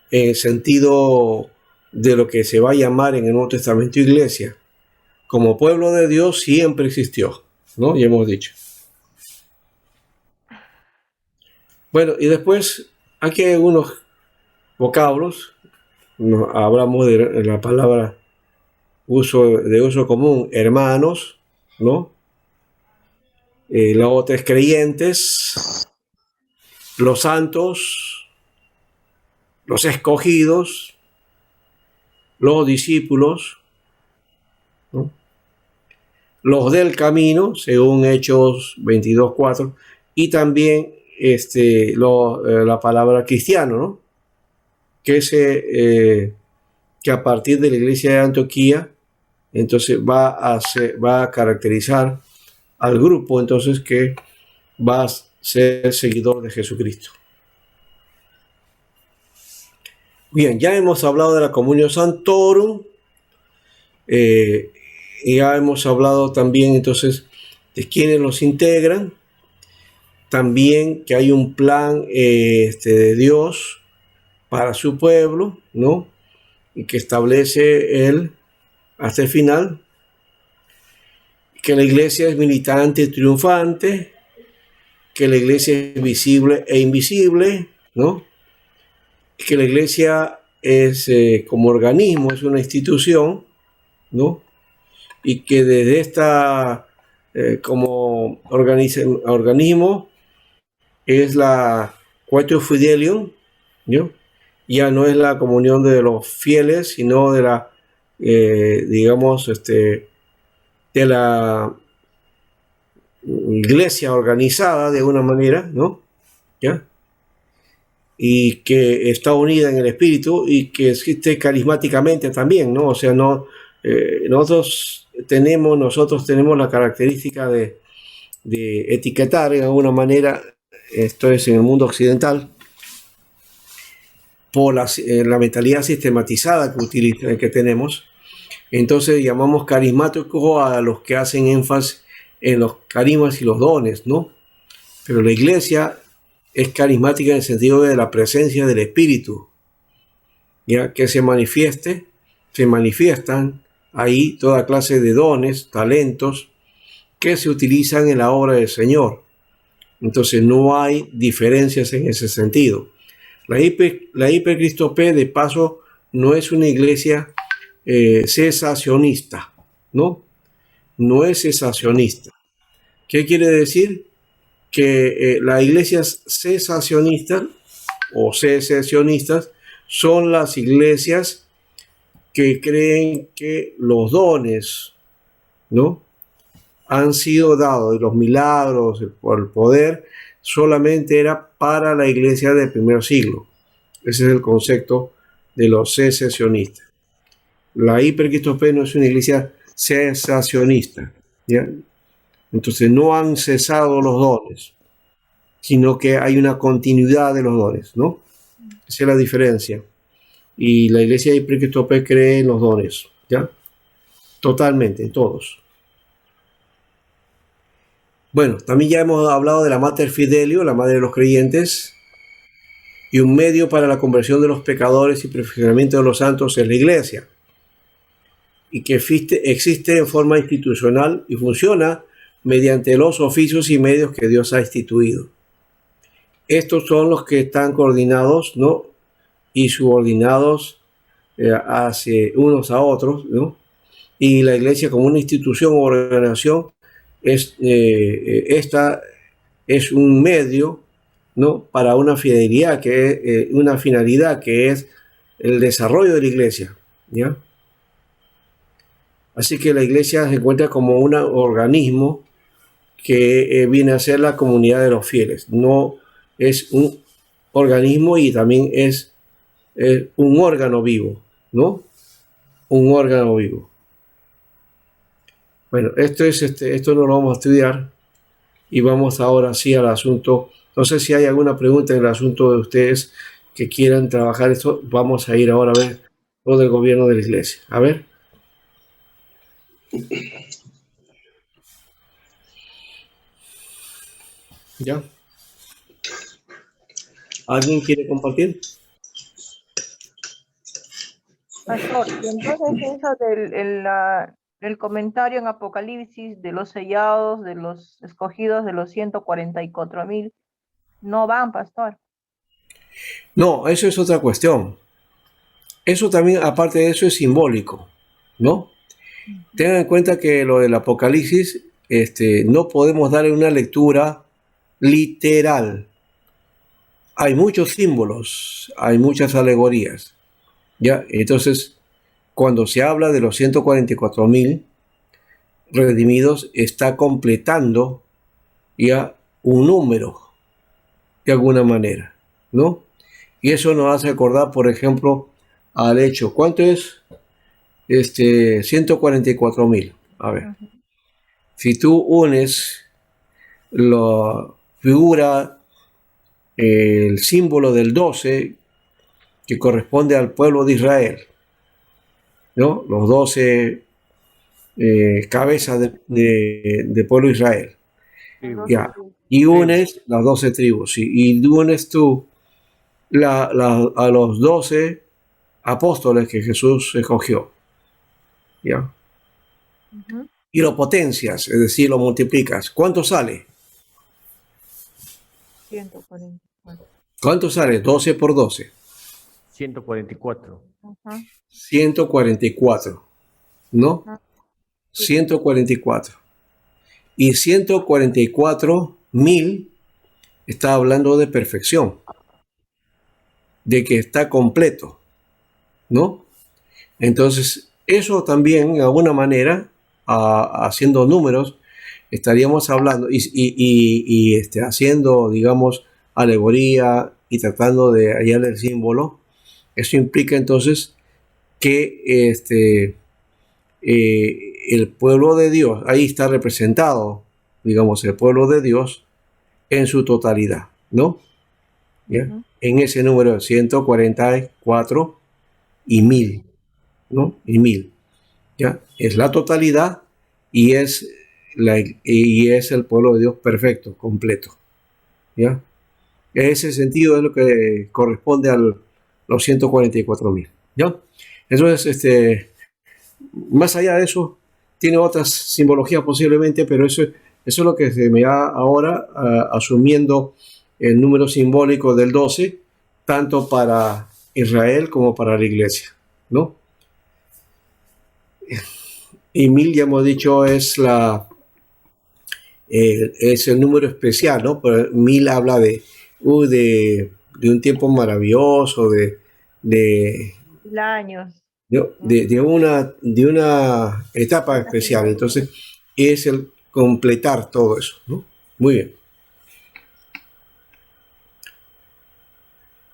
el sentido de lo que se va a llamar en el Nuevo Testamento iglesia. Como pueblo de Dios siempre existió, ¿no? Ya hemos dicho. Bueno, y después aquí hay algunos vocablos. Hablamos de la palabra de uso común, hermanos, ¿no? La otra es creyentes, los santos, los escogidos, los discípulos, ¿no? Los del camino, según Hechos 22:4, y también la palabra cristiano, ¿no? Que a partir de la iglesia de Antioquía, entonces va a caracterizar al grupo, entonces, que va a ser seguidor de Jesucristo. Bien, ya hemos hablado de la Communio Sanctorum, y ya hemos hablado también entonces de quiénes los integran, también que hay un plan de Dios para su pueblo, ¿no? Y que establece él hasta el final, que la iglesia es militante y triunfante, que la iglesia es visible e invisible, ¿no? Que la iglesia es como organismo, es una institución, ¿no? Y que desde esta como organismo es la Quatio Fidelium, ¿no? Ya no es la comunión de los fieles, sino de la, digamos, de la iglesia organizada de alguna manera, ¿no? ¿Ya? Y que está unida en el espíritu y que existe carismáticamente también, ¿no? O sea, no, nosotros tenemos la característica de etiquetar de alguna manera, esto es en el mundo occidental, por la mentalidad sistematizada que tenemos. Entonces llamamos carismáticos a los que hacen énfasis en los carismas y los dones, ¿no? Pero la iglesia es carismática en el sentido de la presencia del Espíritu, ya que se manifiestan ahí toda clase de dones, talentos que se utilizan en la obra del Señor. Entonces no hay diferencias en ese sentido. La IP Cristo P, de paso, no es una iglesia cesacionista, ¿no? No es cesacionista. ¿Qué quiere decir? Que las iglesias cesacionistas o secesionistas son las iglesias que creen que los dones, ¿no?, han sido dados, y los milagros, el poder, solamente era para la iglesia del primer siglo. Ese es el concepto de los secesionistas. La hipercristopé no es una iglesia cesacionista, ¿ya? Entonces no han cesado los dones, sino que hay una continuidad de los dones, ¿no? Esa es la diferencia. Y la iglesia hipercristopé cree en los dones, ¿ya? Totalmente, en todos. Bueno, también ya hemos hablado de la Mater Fidelio, la madre de los creyentes, y un medio para la conversión de los pecadores y perfeccionamiento de los santos es la iglesia, y que existe en forma institucional y funciona mediante los oficios y medios que Dios ha instituido. Estos son los que están coordinados, ¿no?, y subordinados hacia unos a otros, ¿no? Y la iglesia como una institución o organización esta es un medio, ¿no?, para una fidelidad una finalidad que es el desarrollo de la iglesia, ¿ya? Así que la iglesia se encuentra como un organismo que viene a ser la comunidad de los fieles. No es un organismo y también es un órgano vivo, ¿no? Un órgano vivo. Bueno, esto no lo vamos a estudiar y vamos ahora sí al asunto. No sé si hay alguna pregunta en el asunto de ustedes que quieran trabajar esto. Vamos a ir ahora a ver lo del gobierno de la iglesia. A ver. ¿Ya? ¿Alguien quiere compartir? Pastor, y entonces eso del comentario en Apocalipsis de los sellados, de los escogidos, de los 144,000, no van, pastor. No, eso es otra cuestión. Eso también, aparte de eso, es simbólico, ¿no? Tengan en cuenta que lo del Apocalipsis, no podemos darle una lectura literal. Hay muchos símbolos, hay muchas alegorías, ¿ya? Entonces, cuando se habla de los 144,000 redimidos, está completando ya un número, de alguna manera, ¿no? Y eso nos hace acordar, por ejemplo, al hecho. ¿Cuánto es? 144,000. A ver. Si tú unes la figura, el símbolo del 12, que corresponde al pueblo de Israel, ¿no? Los 12 cabezas de pueblo de Israel. Ya. Y unes las 12 tribus. Y unes tú a los 12 apóstoles que Jesús escogió. ¿Ya? Y lo potencias, es decir, lo multiplicas. ¿Cuánto sale? 144. ¿Cuánto sale? 12 por 12. 144. 144. ¿No? 144. Y 144,000 está hablando de perfección, de que está completo, ¿no? Entonces, eso también, de alguna manera, haciendo números, estaríamos hablando y haciendo, digamos, alegoría y tratando de hallar el símbolo. Eso implica entonces que el pueblo de Dios, ahí está representado, digamos, el pueblo de Dios en su totalidad, ¿no? ¿Ya? En ese número de 144 y 1000, ¿no? Y 1000, ¿ya? Es la totalidad y es el pueblo de Dios perfecto, completo, ¿ya? En ese sentido es lo que corresponde a los 144,000, ¿ya? Entonces, más allá de eso, tiene otras simbologías posiblemente, pero eso es lo que se me da ahora, asumiendo el número simbólico del 12, tanto para Israel como para la iglesia, ¿no? y 1000 ya hemos dicho es es el número especial, ¿no? Pero 1000 habla de un tiempo maravilloso, de, 1000 años. de una etapa especial. Entonces, es el completar todo eso, ¿no? Muy bien.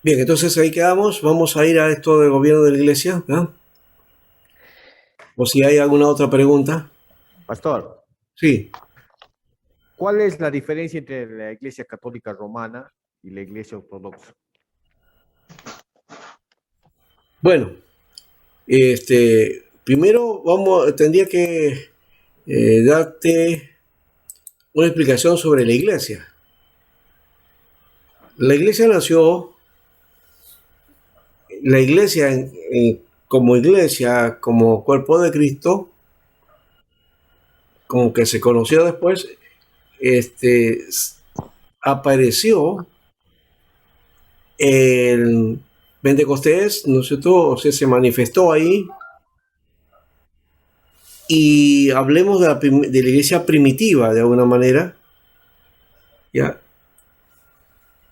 Bien, entonces ahí quedamos. Vamos a ir a esto del gobierno de la iglesia, ¿no? O si hay alguna otra pregunta. Pastor, Sí. ¿cuál es la diferencia entre la Iglesia Católica Romana y la Iglesia Ortodoxa? Bueno, primero tendría que darte una explicación sobre la iglesia. La iglesia nació, la iglesia como cuerpo de Cristo, como que se conoció después, apareció el Pentecostés, ¿no es cierto? O sea, se manifestó ahí. Y hablemos de la iglesia primitiva, de alguna manera. ¿Ya?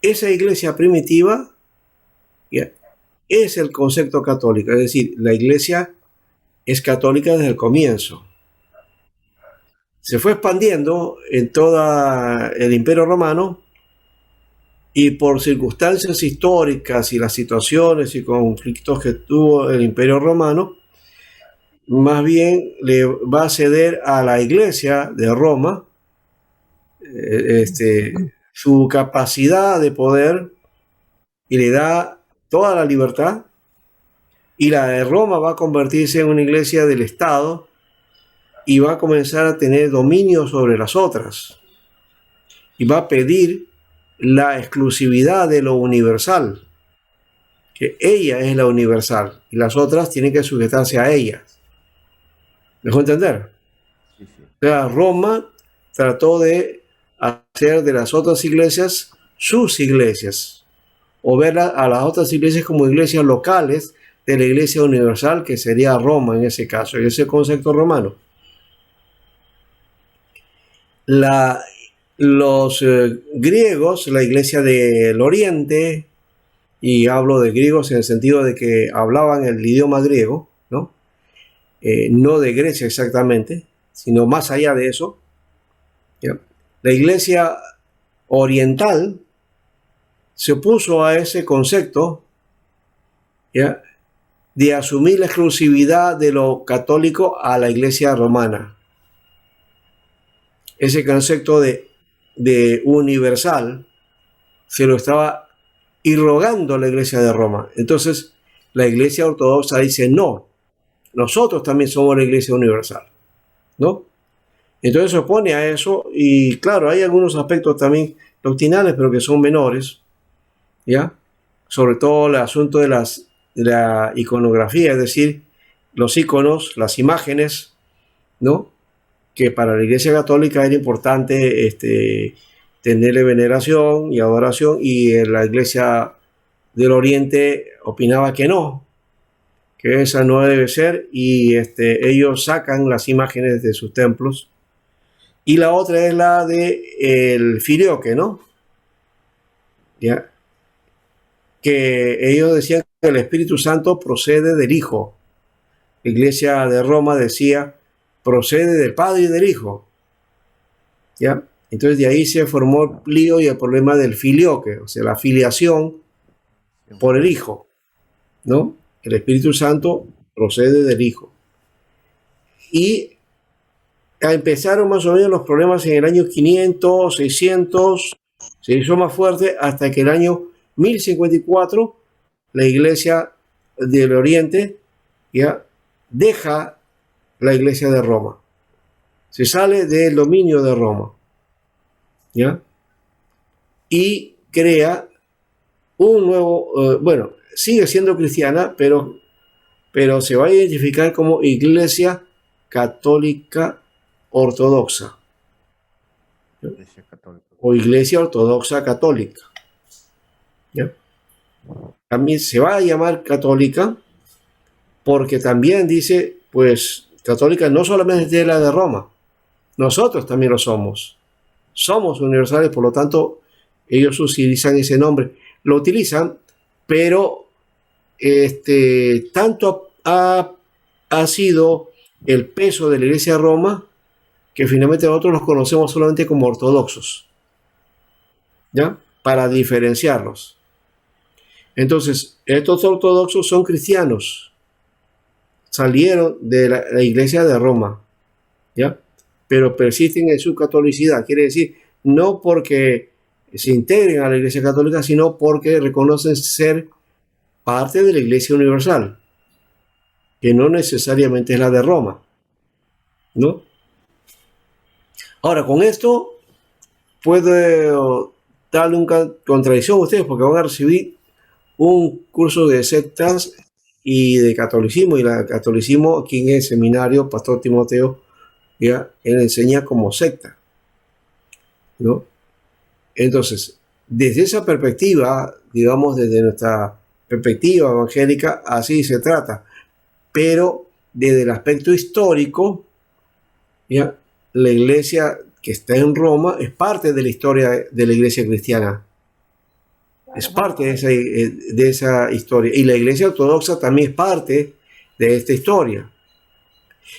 Esa iglesia primitiva, ¿ya?, es el concepto católico, es decir, la iglesia es católica desde el comienzo. Se fue expandiendo en todo el Imperio Romano y por circunstancias históricas y las situaciones y conflictos que tuvo el Imperio Romano, más bien le va a ceder a la iglesia de Roma su capacidad de poder y le da toda la libertad, y la de Roma va a convertirse en una iglesia del Estado y va a comenzar a tener dominio sobre las otras y va a pedir la exclusividad de lo universal, que ella es la universal y las otras tienen que sujetarse a ellas. ¿Me dejó entender? Sí, sí. O sea, Roma trató de hacer de las otras iglesias sus iglesias, o ver a las otras iglesias como iglesias locales de la iglesia universal, que sería Roma en ese caso, en ese concepto romano. Los griegos, la iglesia del Oriente, y hablo de griegos en el sentido de que hablaban el idioma griego, ¿no? No de Grecia exactamente, sino más allá de eso, ¿ya? La iglesia oriental se opuso a ese concepto, ¿ya?, de asumir la exclusividad de lo católico a la iglesia romana. Ese concepto de universal se lo estaba irrogando la iglesia de Roma. Entonces, la iglesia ortodoxa dice, no, nosotros también somos la iglesia universal, ¿no? Entonces se opone a eso, y claro, hay algunos aspectos también doctrinales, pero que son menores, ¿ya? Sobre todo el asunto de la iconografía, es decir, los iconos, las imágenes, ¿no?, que para la Iglesia Católica era importante tenerle veneración y adoración, y la Iglesia del Oriente opinaba que no, que esa no debe ser, y ellos sacan las imágenes de sus templos. Y la otra es la de el filioque, ¿no? ¿Ya? Que ellos decían que el Espíritu Santo procede del Hijo. La Iglesia de Roma decía, procede del Padre y del Hijo. ¿Ya? Entonces de ahí se formó el lío y el problema del filioque, o sea, la filiación por el Hijo, ¿no? El Espíritu Santo procede del Hijo. Y empezaron más o menos los problemas en el año 500, 600, se hizo más fuerte hasta que el año 1054 la Iglesia del Oriente ya deja la Iglesia de Roma, se sale del dominio de Roma, ¿ya? Y crea un nuevo, bueno, sigue siendo cristiana, pero se va a identificar como Iglesia Católica Ortodoxa, Iglesia Católica. o Iglesia Ortodoxa Católica, ¿ya? También se va a llamar católica porque también dice, pues católica no solamente es la de Roma, nosotros también lo somos. Somos universales, por lo tanto, ellos utilizan ese nombre. Lo utilizan, pero tanto ha sido el peso de la Iglesia de Roma que finalmente nosotros los conocemos solamente como ortodoxos, ¿ya? Para diferenciarlos. Entonces, estos ortodoxos son cristianos, salieron de la Iglesia de Roma, ¿ya? Pero persisten en su catolicidad. Quiere decir, no porque se integren a la Iglesia Católica, sino porque reconocen ser parte de la Iglesia Universal, que no necesariamente es la de Roma, ¿no? Ahora, con esto puedo darle una contradicción a ustedes, porque van a recibir un curso de sectas y de catolicismo, y el catolicismo aquí en el seminario, Pastor Timoteo, ya, él enseña como secta, ¿no? Entonces, desde esa perspectiva, digamos, desde nuestra perspectiva evangélica, así se trata, pero desde el aspecto histórico, ya, la iglesia que está en Roma es parte de la historia de la iglesia cristiana, es parte de esa historia, y la iglesia ortodoxa también es parte de esta historia.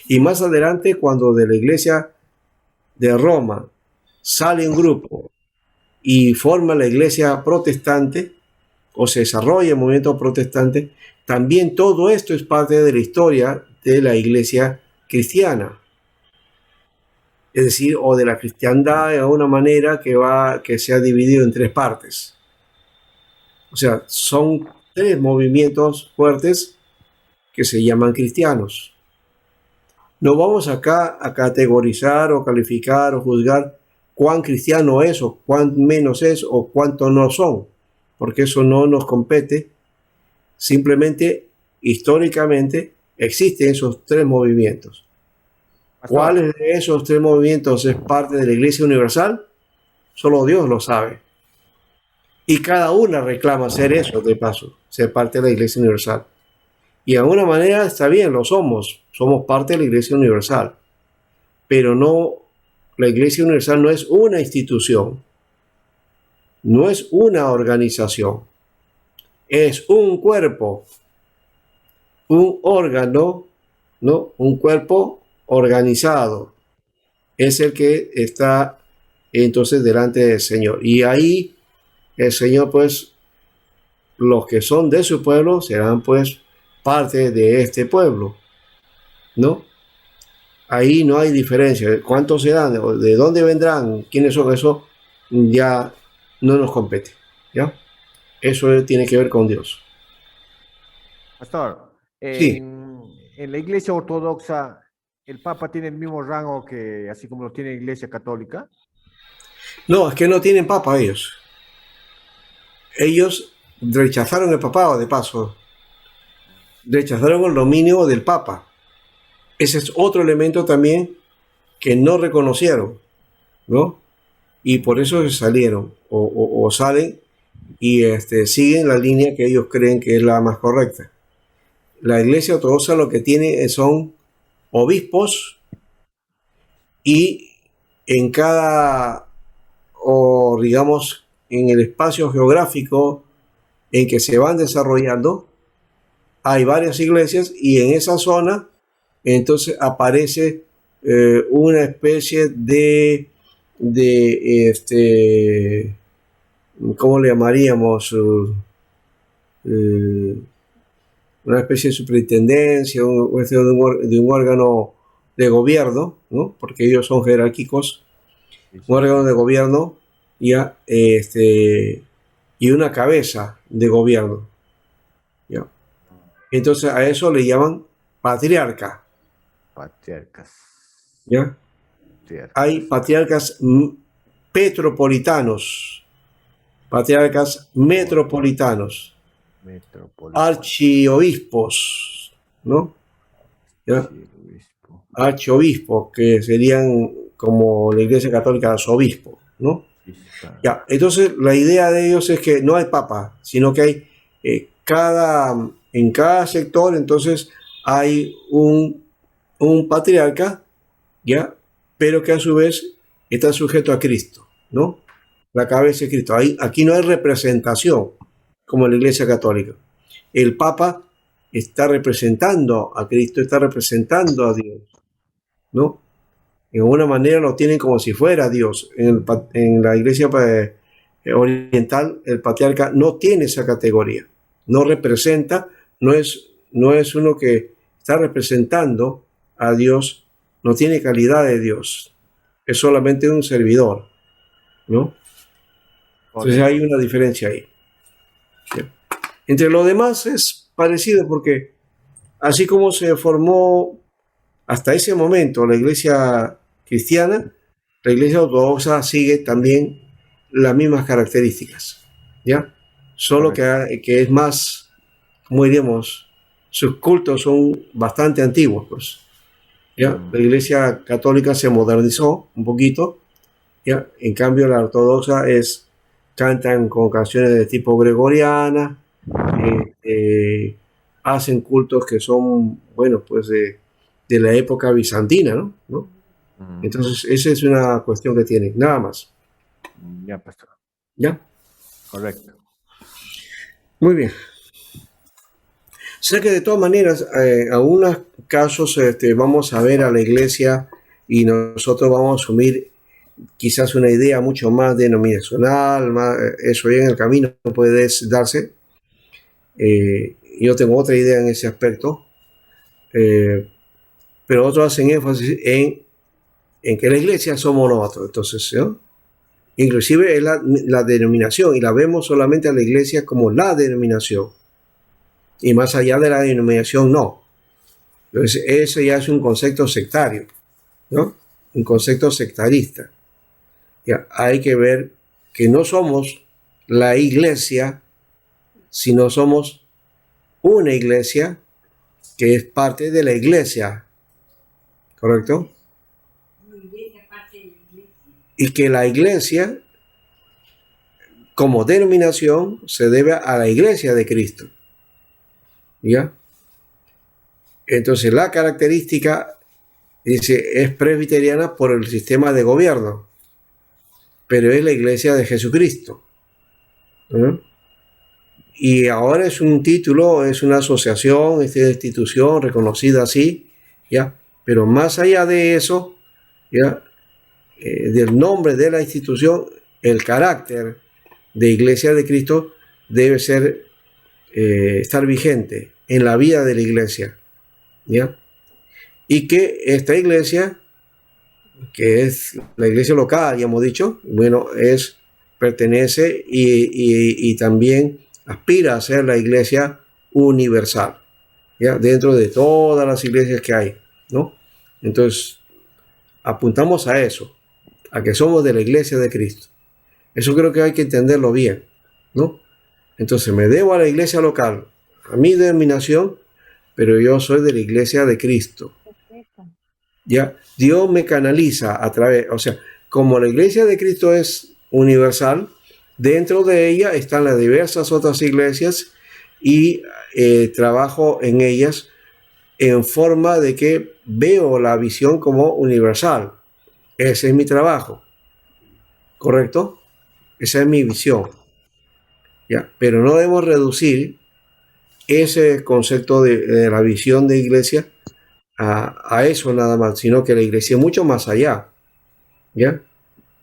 Y más adelante, cuando de la iglesia de Roma sale un grupo y forma la iglesia protestante, o se desarrolla el movimiento protestante, también todo esto es parte de la historia de la iglesia cristiana. Es decir, o de la cristiandad de alguna manera que se ha dividido en tres partes. O sea, son tres movimientos fuertes que se llaman cristianos. No vamos acá a categorizar o calificar o juzgar cuán cristiano es o cuán menos es o cuánto no son, porque eso no nos compete. Simplemente, históricamente, existen esos tres movimientos. ¿Cuáles de esos tres movimientos es parte de la Iglesia Universal? Solo Dios lo sabe. Y cada una reclama ser eso, de paso, ser parte de la Iglesia Universal. Y de alguna manera está bien, lo somos parte de la Iglesia Universal. Pero no, la Iglesia Universal no es una institución, no es una organización, es un cuerpo, un órgano, ¿no? Un cuerpo organizado. Es el que está entonces delante del Señor. Y ahí el Señor, pues, los que son de su pueblo serán, pues, parte de este pueblo, ¿no? Ahí no hay diferencia. ¿Cuántos serán? ¿De dónde vendrán? ¿Quiénes son? Eso ya no nos compete, ¿ya? Eso tiene que ver con Dios. Pastor, Sí. en la iglesia ortodoxa, ¿el Papa tiene el mismo rango que así como lo tiene la iglesia católica? No, es que no tienen papa ellos. Ellos rechazaron el papado, de paso. Rechazaron el dominio del papa. Ese es otro elemento también que no reconocieron, ¿no? Y por eso se salieron o salen y siguen la línea que ellos creen que es la más correcta. La iglesia ortodoxa lo que tiene son obispos y en cada, o digamos, en el espacio geográfico en que se van desarrollando, hay varias iglesias y en esa zona entonces aparece una especie de ¿cómo le llamaríamos? Una especie de superintendencia, de un órgano de gobierno, ¿no? Porque ellos son jerárquicos, un órgano de gobierno, ya, y una cabeza de gobierno, ¿ya? Entonces a eso le llaman patriarca. Patriarcas. ¿Ya? Hay patriarcas petropolitanos, patriarcas metropolitanos, archiobispos, ¿no? ¿Ya? Archiobispos, que serían como la Iglesia Católica, arzobispo, ¿no? Ya, entonces la idea de ellos es que no hay papa, sino que hay en cada sector, entonces hay un un patriarca, ¿ya? Pero que a su vez está sujeto a Cristo, ¿no? La cabeza de Cristo. Aquí no hay representación, como en la Iglesia Católica. El Papa está representando a Cristo, está representando a Dios, ¿no? De alguna manera lo tienen como si fuera Dios. En la Iglesia oriental, el patriarca no tiene esa categoría. No representa, no es uno que está representando a Dios, no tiene calidad de Dios. Es solamente un servidor, ¿no? Entonces hay una diferencia ahí. ¿Sí? Entre lo demás es parecido porque así como se formó hasta ese momento la iglesia cristiana, la iglesia ortodoxa sigue también las mismas características, ¿ya? Solo que es más, como diríamos, sus cultos son bastante antiguos, pues, ¿ya? La iglesia católica se modernizó un poquito, ¿ya? En cambio la ortodoxa cantan con canciones de tipo gregoriana, hacen cultos que son, bueno, pues de la época bizantina, ¿no? Entonces, esa es una cuestión que tienen, nada más. Ya, pastor. ¿Ya? Correcto. Muy bien. Sé que de todas maneras, en algunos casos vamos a ver a la iglesia y nosotros vamos a asumir quizás una idea mucho más denominacional, eso ya en el camino puede darse. Yo tengo otra idea en ese aspecto, pero otros hacen énfasis en que la iglesia somos nosotros. Entonces, ¿no? Inclusive es la denominación, y la vemos solamente a la iglesia como la denominación, y más allá de la denominación no. Entonces ese ya es un concepto sectario, ¿no? Un concepto sectarista. Ya, hay que ver que no somos la iglesia, sino somos una iglesia que es parte de la iglesia, ¿correcto? Y que la iglesia, como denominación, se debe a la iglesia de Cristo, ¿ya? Entonces la característica, dice, es presbiteriana por el sistema de gobierno, pero es la iglesia de Jesucristo, ¿no? Y ahora es un título, es una asociación, es una institución reconocida así, ¿ya? Pero más allá de eso, ¿ya? Del nombre de la institución, el carácter de Iglesia de Cristo debe estar vigente en la vida de la iglesia, ¿ya? Y que esta iglesia, que es la iglesia local, ya hemos dicho, bueno, pertenece y también aspira a ser la iglesia universal, ¿ya? Dentro de todas las iglesias que hay, ¿no? Entonces, apuntamos a eso, a que somos de la iglesia de Cristo. Eso creo que hay que entenderlo bien, ¿no? Entonces, me debo a la iglesia local, a mi denominación, pero yo soy de la iglesia de Cristo. Ya, Dios me canaliza a través, o sea, como la iglesia de Cristo es universal, dentro de ella están las diversas otras iglesias y trabajo en ellas en forma de que veo la visión como universal. Ese es mi trabajo, ¿correcto? Esa es mi visión. Ya, pero no debemos reducir ese concepto de la visión de iglesia a eso nada más, sino que la iglesia es mucho más allá, ¿ya?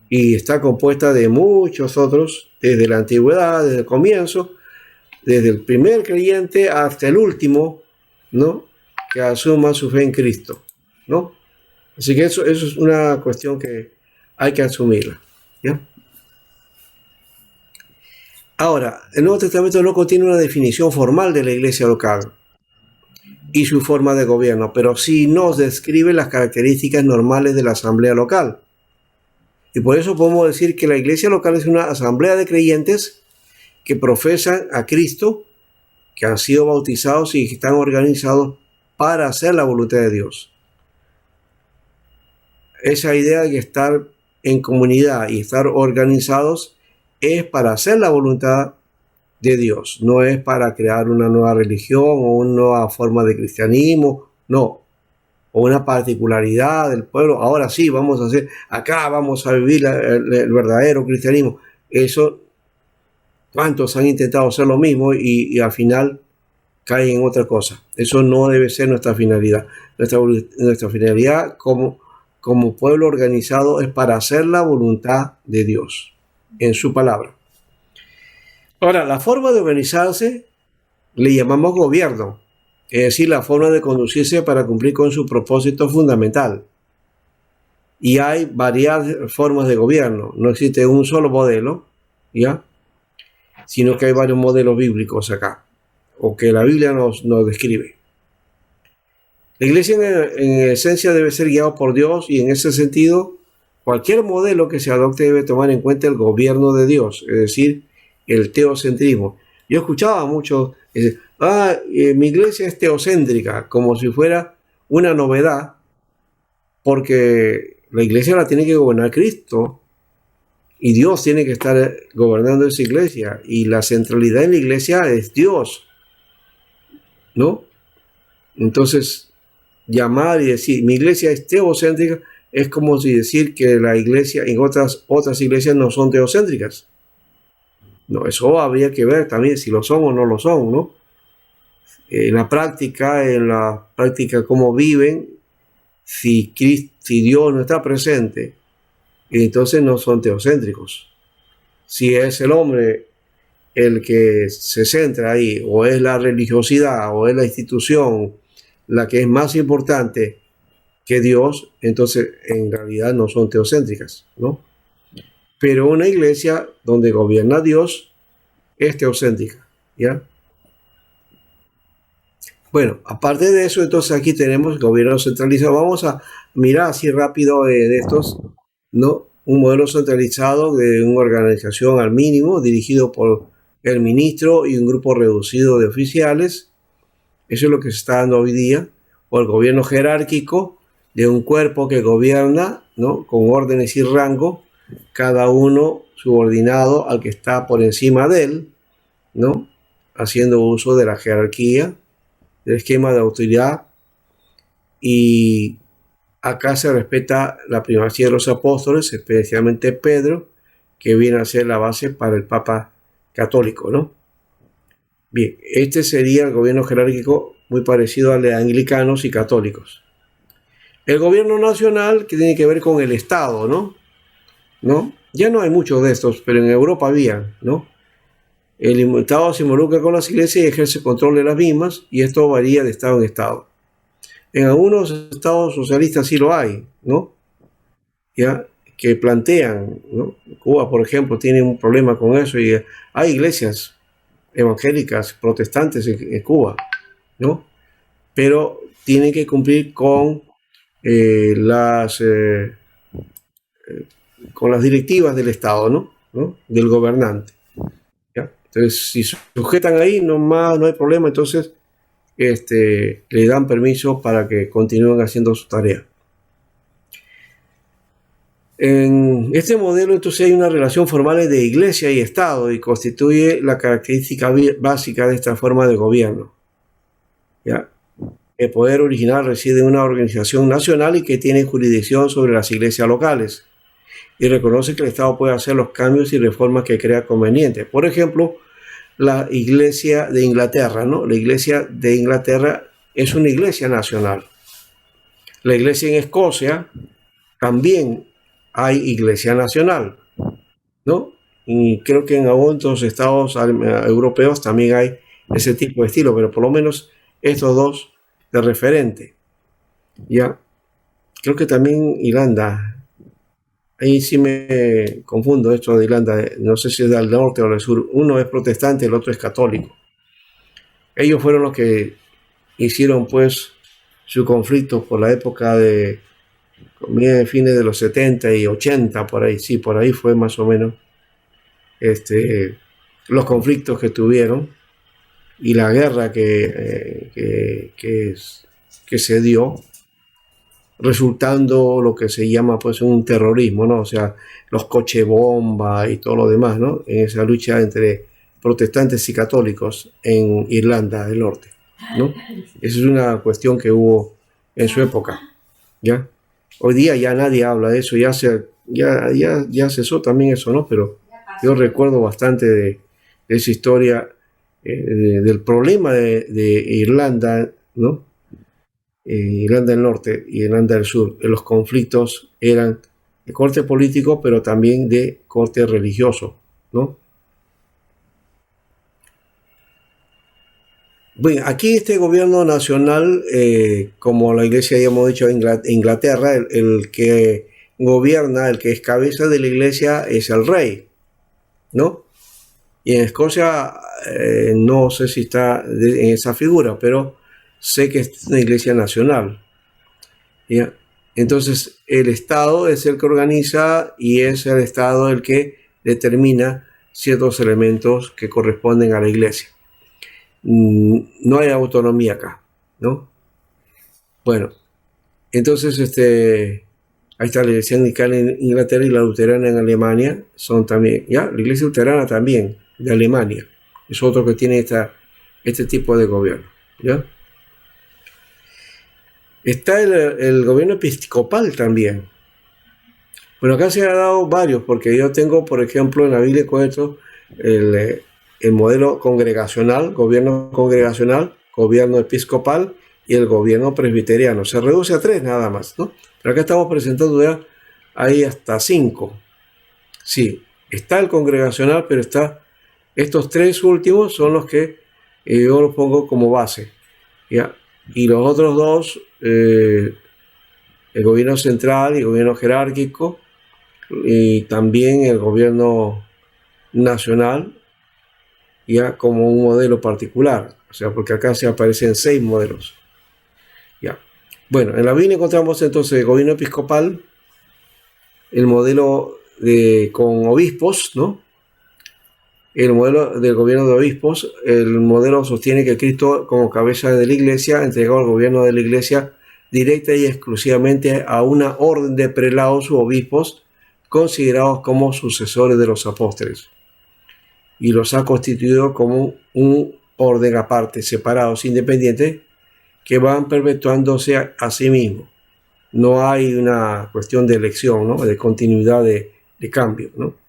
Y está compuesta de muchos otros, desde la antigüedad, desde el comienzo, desde el primer creyente hasta el último, ¿no? Que asuma su fe en Cristo, ¿no? Así que eso es una cuestión que hay que asumirla, ¿ya? Ahora, el Nuevo Testamento no contiene una definición formal de la iglesia local y su forma de gobierno, pero sí nos describe las características normales de la asamblea local. Y por eso podemos decir que la iglesia local es una asamblea de creyentes que profesan a Cristo, que han sido bautizados y que están organizados para hacer la voluntad de Dios. Esa idea de estar en comunidad y estar organizados es para hacer la voluntad de Dios, no es para crear una nueva religión o una nueva forma de cristianismo, no. o una particularidad del pueblo. Ahora sí, vamos a hacer, acá vamos a vivir el verdadero cristianismo. Eso, ¿cuántos han intentado hacer lo mismo y al final caen en otra cosa? Eso no debe ser nuestra finalidad. Nuestra finalidad como pueblo organizado es para hacer la voluntad de Dios en su palabra. Ahora, la forma de organizarse le llamamos gobierno, es decir, la forma de conducirse para cumplir con su propósito fundamental. Y hay varias formas de gobierno, no existe un solo modelo, ¿ya? Sino que hay varios modelos bíblicos acá, o que la Biblia nos describe. La iglesia en esencia debe ser guiada por Dios y en ese sentido, cualquier modelo que se adopte debe tomar en cuenta el gobierno de Dios, es decir, el teocentrismo. Yo escuchaba mucho, mi iglesia es teocéntrica, como si fuera una novedad, porque la iglesia la tiene que gobernar Cristo y Dios tiene que estar gobernando esa iglesia y la centralidad en la iglesia es Dios, ¿no? Entonces, llamar y decir mi iglesia es teocéntrica es como si decir que la iglesia en otras iglesias no son teocéntricas. No, eso habría que ver también si lo son o no lo son, ¿no? En la práctica cómo viven, si Dios no está presente, entonces no son teocéntricos. Si es el hombre el que se centra ahí, o es la religiosidad, o es la institución la que es más importante que Dios, entonces en realidad no son teocéntricas, ¿no? Pero una iglesia donde gobierna Dios es teocéntrica, ¿ya? Bueno, aparte de eso, entonces aquí tenemos gobierno centralizado. Vamos a mirar así rápido de estos, ¿no? Un modelo centralizado de una organización al mínimo, dirigido por el ministro y un grupo reducido de oficiales. Eso es lo que se está dando hoy día. O el gobierno jerárquico de un cuerpo que gobierna, ¿no? Con órdenes y rango, cada uno subordinado al que está por encima de él, ¿no? Haciendo uso de la jerarquía, del esquema de autoridad, y acá se respeta la primacía de los apóstoles, especialmente Pedro, que viene a ser la base para el Papa católico, ¿no? Bien, este sería el gobierno jerárquico muy parecido al de anglicanos y católicos. El gobierno nacional, que tiene que ver con el Estado, ¿no? Ya no hay muchos de estos, pero en Europa había, ¿no? El Estado se involucra con las iglesias y ejerce control de las mismas, y esto varía de estado en estado. En algunos estados socialistas sí lo hay, ¿no? Ya, que plantean, ¿no? Cuba, por ejemplo, tiene un problema con eso, y hay iglesias evangélicas, protestantes en Cuba, ¿no? Pero tienen que cumplir con las directivas del Estado, ¿no? Del gobernante. Entonces, si se sujetan ahí, no hay problema, entonces le dan permiso para que continúen haciendo su tarea. En este modelo, entonces, hay una relación formal de iglesia y Estado y constituye la característica básica de esta forma de gobierno. ¿Ya? El poder original reside en una organización nacional y que tiene jurisdicción sobre las iglesias locales y reconoce que el Estado puede hacer los cambios y reformas que crea convenientes. Por ejemplo, la iglesia de Inglaterra, ¿no? La iglesia de Inglaterra es una iglesia nacional. La iglesia en Escocia también hay iglesia nacional, ¿no? Y creo que en otros estados europeos también hay ese tipo de estilo, pero por lo menos estos dos de referente. Ya, creo que también Irlanda. Ahí sí me confundo esto de Irlanda, no sé si es del norte o del sur. Uno es protestante, el otro es católico. Ellos fueron los que hicieron pues su conflicto por la época de fines de los 70 y 80, por ahí, sí, por ahí fue más o menos los conflictos que tuvieron y la guerra que se dio, resultando lo que se llama pues un terrorismo, ¿no? O sea, los coche bomba y todo lo demás, ¿no? En esa lucha entre protestantes y católicos en Irlanda del Norte, ¿no? Esa es una cuestión que hubo en su época, ¿ya? Hoy día ya nadie habla de eso, ya cesó también eso, ¿no? Pero yo recuerdo bastante de esa historia, del problema de Irlanda, ¿no? Irlanda del Norte y Irlanda del Sur. Los conflictos eran de corte político, pero también de corte religioso, ¿no? Bueno, aquí este gobierno nacional, como la iglesia ya hemos dicho, Inglaterra, el que gobierna, el que es cabeza de la iglesia es el rey, ¿no? Y en Escocia no sé si está en esa figura, pero sé que es una iglesia nacional, ¿ya? Entonces el Estado es el que organiza y es el Estado el que determina ciertos elementos que corresponden a la iglesia. No hay autonomía acá, ¿no? Bueno, entonces ahí está la iglesia anglicana en Inglaterra y la luterana en Alemania, son también, ya, la iglesia luterana también, de Alemania, es otro que tiene este tipo de gobierno, ¿ya? Está el gobierno episcopal también. Bueno, acá se ha dado varios, porque yo tengo, por ejemplo, en la Biblia encuentro el modelo congregacional, gobierno episcopal y el gobierno presbiteriano. Se reduce a 3 nada más, ¿no? Pero acá estamos presentando ya, hay hasta 5. Sí, está el congregacional, pero estos 3 últimos son los que yo los pongo como base, ¿ya? Y los otros 2, el gobierno central y el gobierno jerárquico, y también el gobierno nacional, ya como un modelo particular, o sea, porque acá se aparecen 6 modelos, ya. Bueno, en la Biblia encontramos entonces el gobierno episcopal, el modelo con obispos, ¿no? El modelo del gobierno de obispos, el modelo sostiene que Cristo, como cabeza de la iglesia, entregó el gobierno de la iglesia directa y exclusivamente a una orden de prelados u obispos considerados como sucesores de los apóstoles, y los ha constituido como un orden aparte, separados, independientes, que van perpetuándose a sí mismos. No hay una cuestión de elección, ¿no? De continuidad de cambio, ¿no?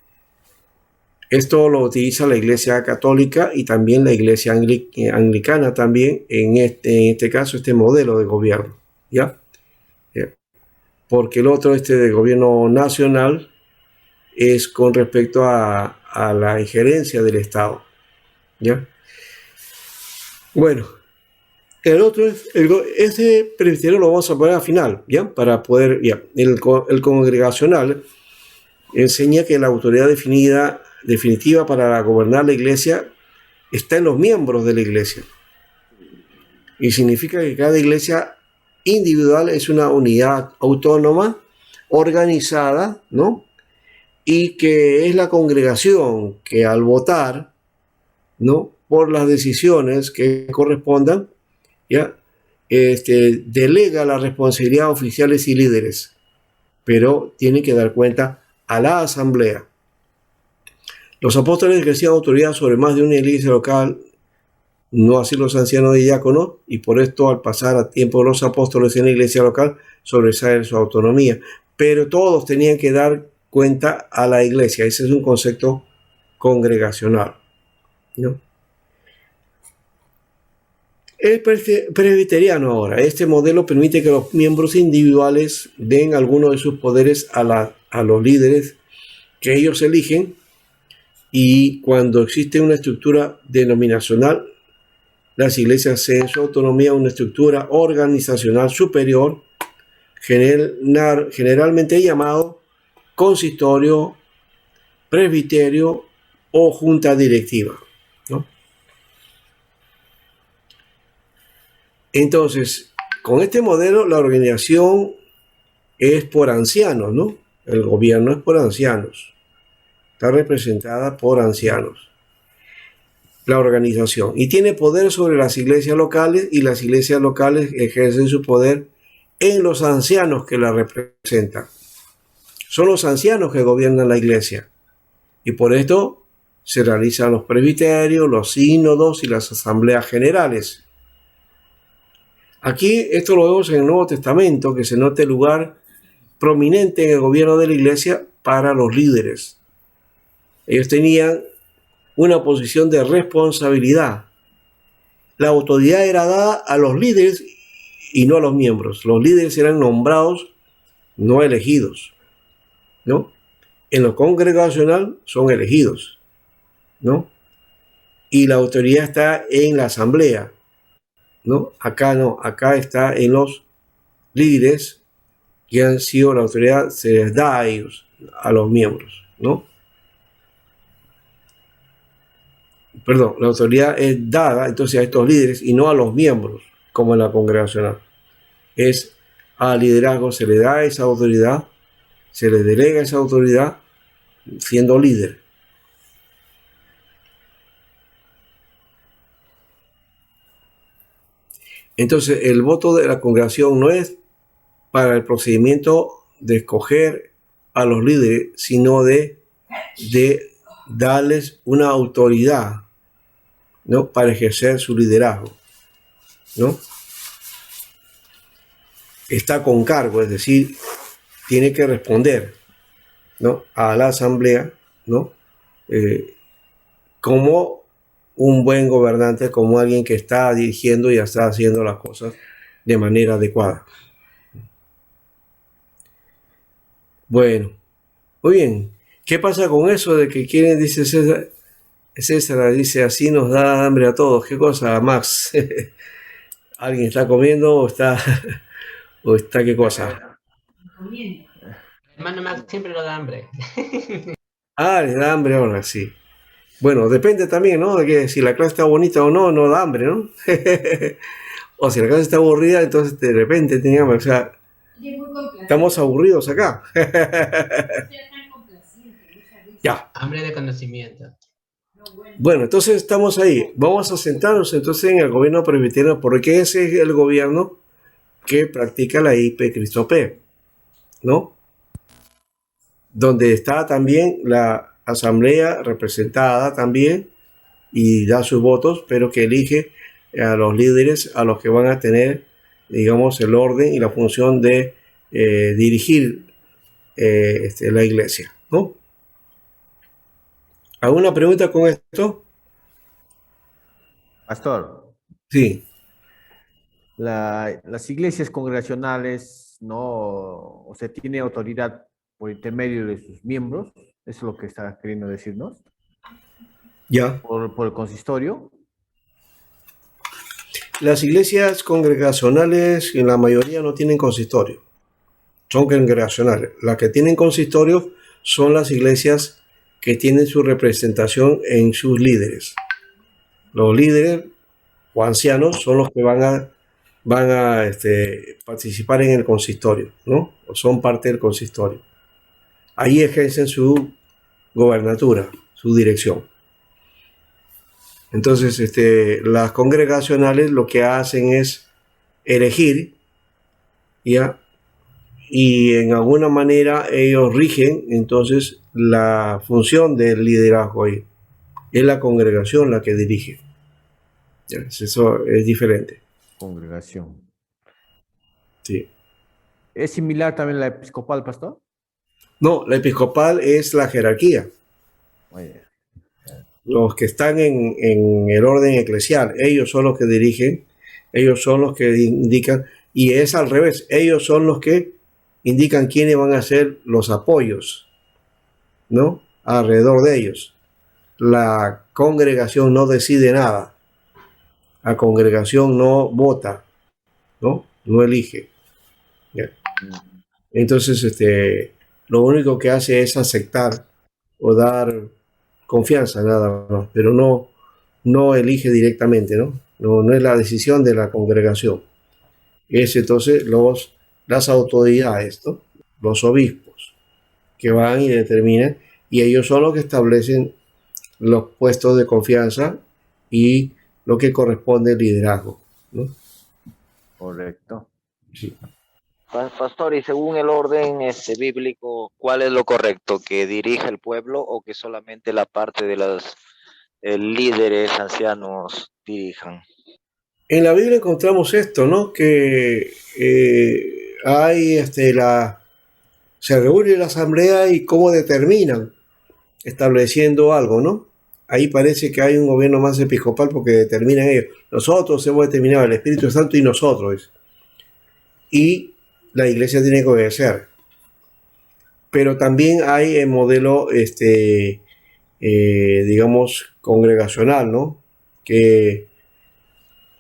Esto lo utiliza la Iglesia Católica y también la Iglesia Anglicana también, en este caso, este modelo de gobierno, ¿ya? Porque el otro, de gobierno nacional, es con respecto a la injerencia del Estado, ¿ya? Bueno, el otro es, este presbiterio lo vamos a poner al final, ¿ya? Para poder, ya. El congregacional enseña que la autoridad definitiva para gobernar la iglesia está en los miembros de la iglesia. Y significa que cada iglesia individual es una unidad autónoma, organizada, ¿no? Y que es la congregación que al votar, ¿no?, por las decisiones que correspondan, ¿ya?, delega la responsabilidad a oficiales y líderes, pero tiene que dar cuenta a la asamblea. Los apóstoles ejercían autoridad sobre más de una iglesia local, no así los ancianos y diáconos, y por esto, al pasar a tiempo de los apóstoles en la iglesia local, sobresale su autonomía. Pero todos tenían que dar cuenta a la iglesia. Ese es un concepto congregacional, ¿no? El presbiteriano ahora, este modelo permite que los miembros individuales den algunos de sus poderes a los líderes que ellos eligen, y cuando existe una estructura denominacional, las iglesias ceden su autonomía a una estructura organizacional superior, generalmente llamado consistorio, presbiterio o junta directiva, ¿no? Entonces, con este modelo, la organización es por ancianos, ¿no? El gobierno es por ancianos. Está representada por ancianos, la organización. Y tiene poder sobre las iglesias locales, y las iglesias locales ejercen su poder en los ancianos que la representan. Son los ancianos que gobiernan la iglesia. Y por esto se realizan los presbiterios, los sínodos y las asambleas generales. Aquí esto lo vemos en el Nuevo Testamento, que se nota el lugar prominente en el gobierno de la iglesia para los líderes. Ellos tenían una posición de responsabilidad. La autoridad era dada a los líderes y no a los miembros. Los líderes eran nombrados, no elegidos, ¿no? En lo congregacional son elegidos, ¿no? Y la autoridad está en la asamblea, ¿no? Acá no, acá está en los líderes que han sido la autoridad, se les da a ellos, a los miembros, ¿no? Perdón, la autoridad es dada entonces a estos líderes y no a los miembros, como en la congregacional. Es al liderazgo se le da esa autoridad, se le delega esa autoridad siendo líder. Entonces, el voto de la congregación no es para el procedimiento de escoger a los líderes, sino de darles una autoridad, ¿no? Para ejercer su liderazgo, ¿no? Está con cargo, es decir, tiene que responder, ¿no? A la asamblea, ¿no? Como un buen gobernante, como alguien que está dirigiendo y está haciendo las cosas de manera adecuada. Bueno, muy bien. ¿Qué pasa con eso de que quieren, dice César? César dice, así nos da hambre a todos. ¿Qué cosa, Max? ¿Alguien está comiendo o está qué cosa? Comiendo. Hermano Max siempre lo da hambre. Ah, les da hambre ahora, sí. Bueno, depende también, ¿no? De que si la clase está bonita o no, no da hambre, ¿no? O si la clase está aburrida, entonces de repente teníamos, o sea, estamos aburridos acá. Ya. Hambre de conocimiento. Bueno, entonces estamos ahí. Vamos a centrarnos entonces en el gobierno presbiteriano, porque ese es el gobierno que practica la IP Cristo P, ¿no? Donde está también la asamblea representada también y da sus votos, pero que elige a los líderes, a los que van a tener, digamos, el orden y la función de dirigir la iglesia, ¿no? ¿Alguna pregunta con esto? Pastor, Sí. las iglesias congregacionales no, o sea, tiene autoridad por intermedio de sus miembros, eso es lo que está queriendo decirnos, Ya. por el consistorio. Las iglesias congregacionales en la mayoría no tienen consistorio, son congregacionales. Las que tienen consistorio son las iglesias que tienen su representación en sus líderes. Los líderes o ancianos son los que van a participar en el consistorio, ¿no? O son parte del consistorio. Ahí ejercen su gobernatura, su dirección. Entonces, las congregacionales lo que hacen es elegir, ¿ya? Y en alguna manera ellos rigen, entonces, la función del liderazgo ahí. Es la congregación la que dirige. ¿Ya? Eso es diferente. Congregación. Sí. ¿Es similar también a la episcopal, pastor? No, la episcopal es la jerarquía. Oye. Los que están en el orden eclesial, ellos son los que dirigen, ellos son los que indican, y es al revés, ellos son los que indican quiénes van a ser los apoyos, ¿no? Alrededor de ellos. La congregación no decide nada, la congregación no vota, ¿no? No elige. ¿Ya? Entonces, lo único que hace es aceptar o dar confianza, nada más, pero no elige directamente, ¿no? No es la decisión de la congregación. Es entonces las autoridades, ¿no? Los obispos, que van y determinan, y ellos son los que establecen los puestos de confianza y lo que corresponde al liderazgo, ¿no? Correcto. Sí. Pastor, y según el orden bíblico, ¿cuál es lo correcto? ¿Que dirija el pueblo o que solamente la parte de los líderes ancianos dirijan? En la Biblia encontramos esto, ¿no? Que hay se reúne la asamblea y cómo determinan, estableciendo algo, ¿no? Ahí parece que hay un gobierno más episcopal porque determinan ellos. Nosotros hemos determinado el Espíritu Santo y nosotros. Y la iglesia tiene que obedecer. Pero también hay el modelo, digamos, congregacional, ¿no? Que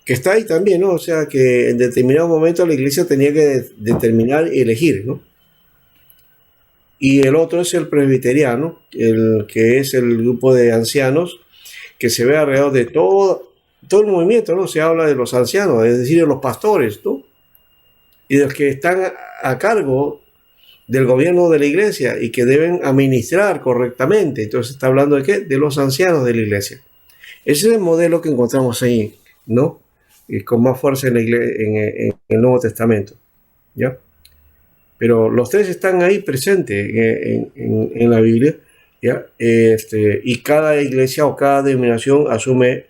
está ahí también, ¿no? O sea, que en determinado momento la iglesia tenía que determinar y elegir, ¿no? Y el otro es el presbiteriano, el que es el grupo de ancianos que se ve alrededor de todo el movimiento, ¿no? Se habla de los ancianos, es decir, de los pastores, ¿no? Y de los que están a cargo del gobierno de la iglesia y que deben administrar correctamente. Entonces está hablando de qué? De los ancianos de la iglesia. Ese es el modelo que encontramos ahí, ¿no? Y con más fuerza en el Nuevo Testamento, ¿ya? Pero los tres están ahí presentes en la Biblia, ¿ya? Y cada iglesia o cada denominación asume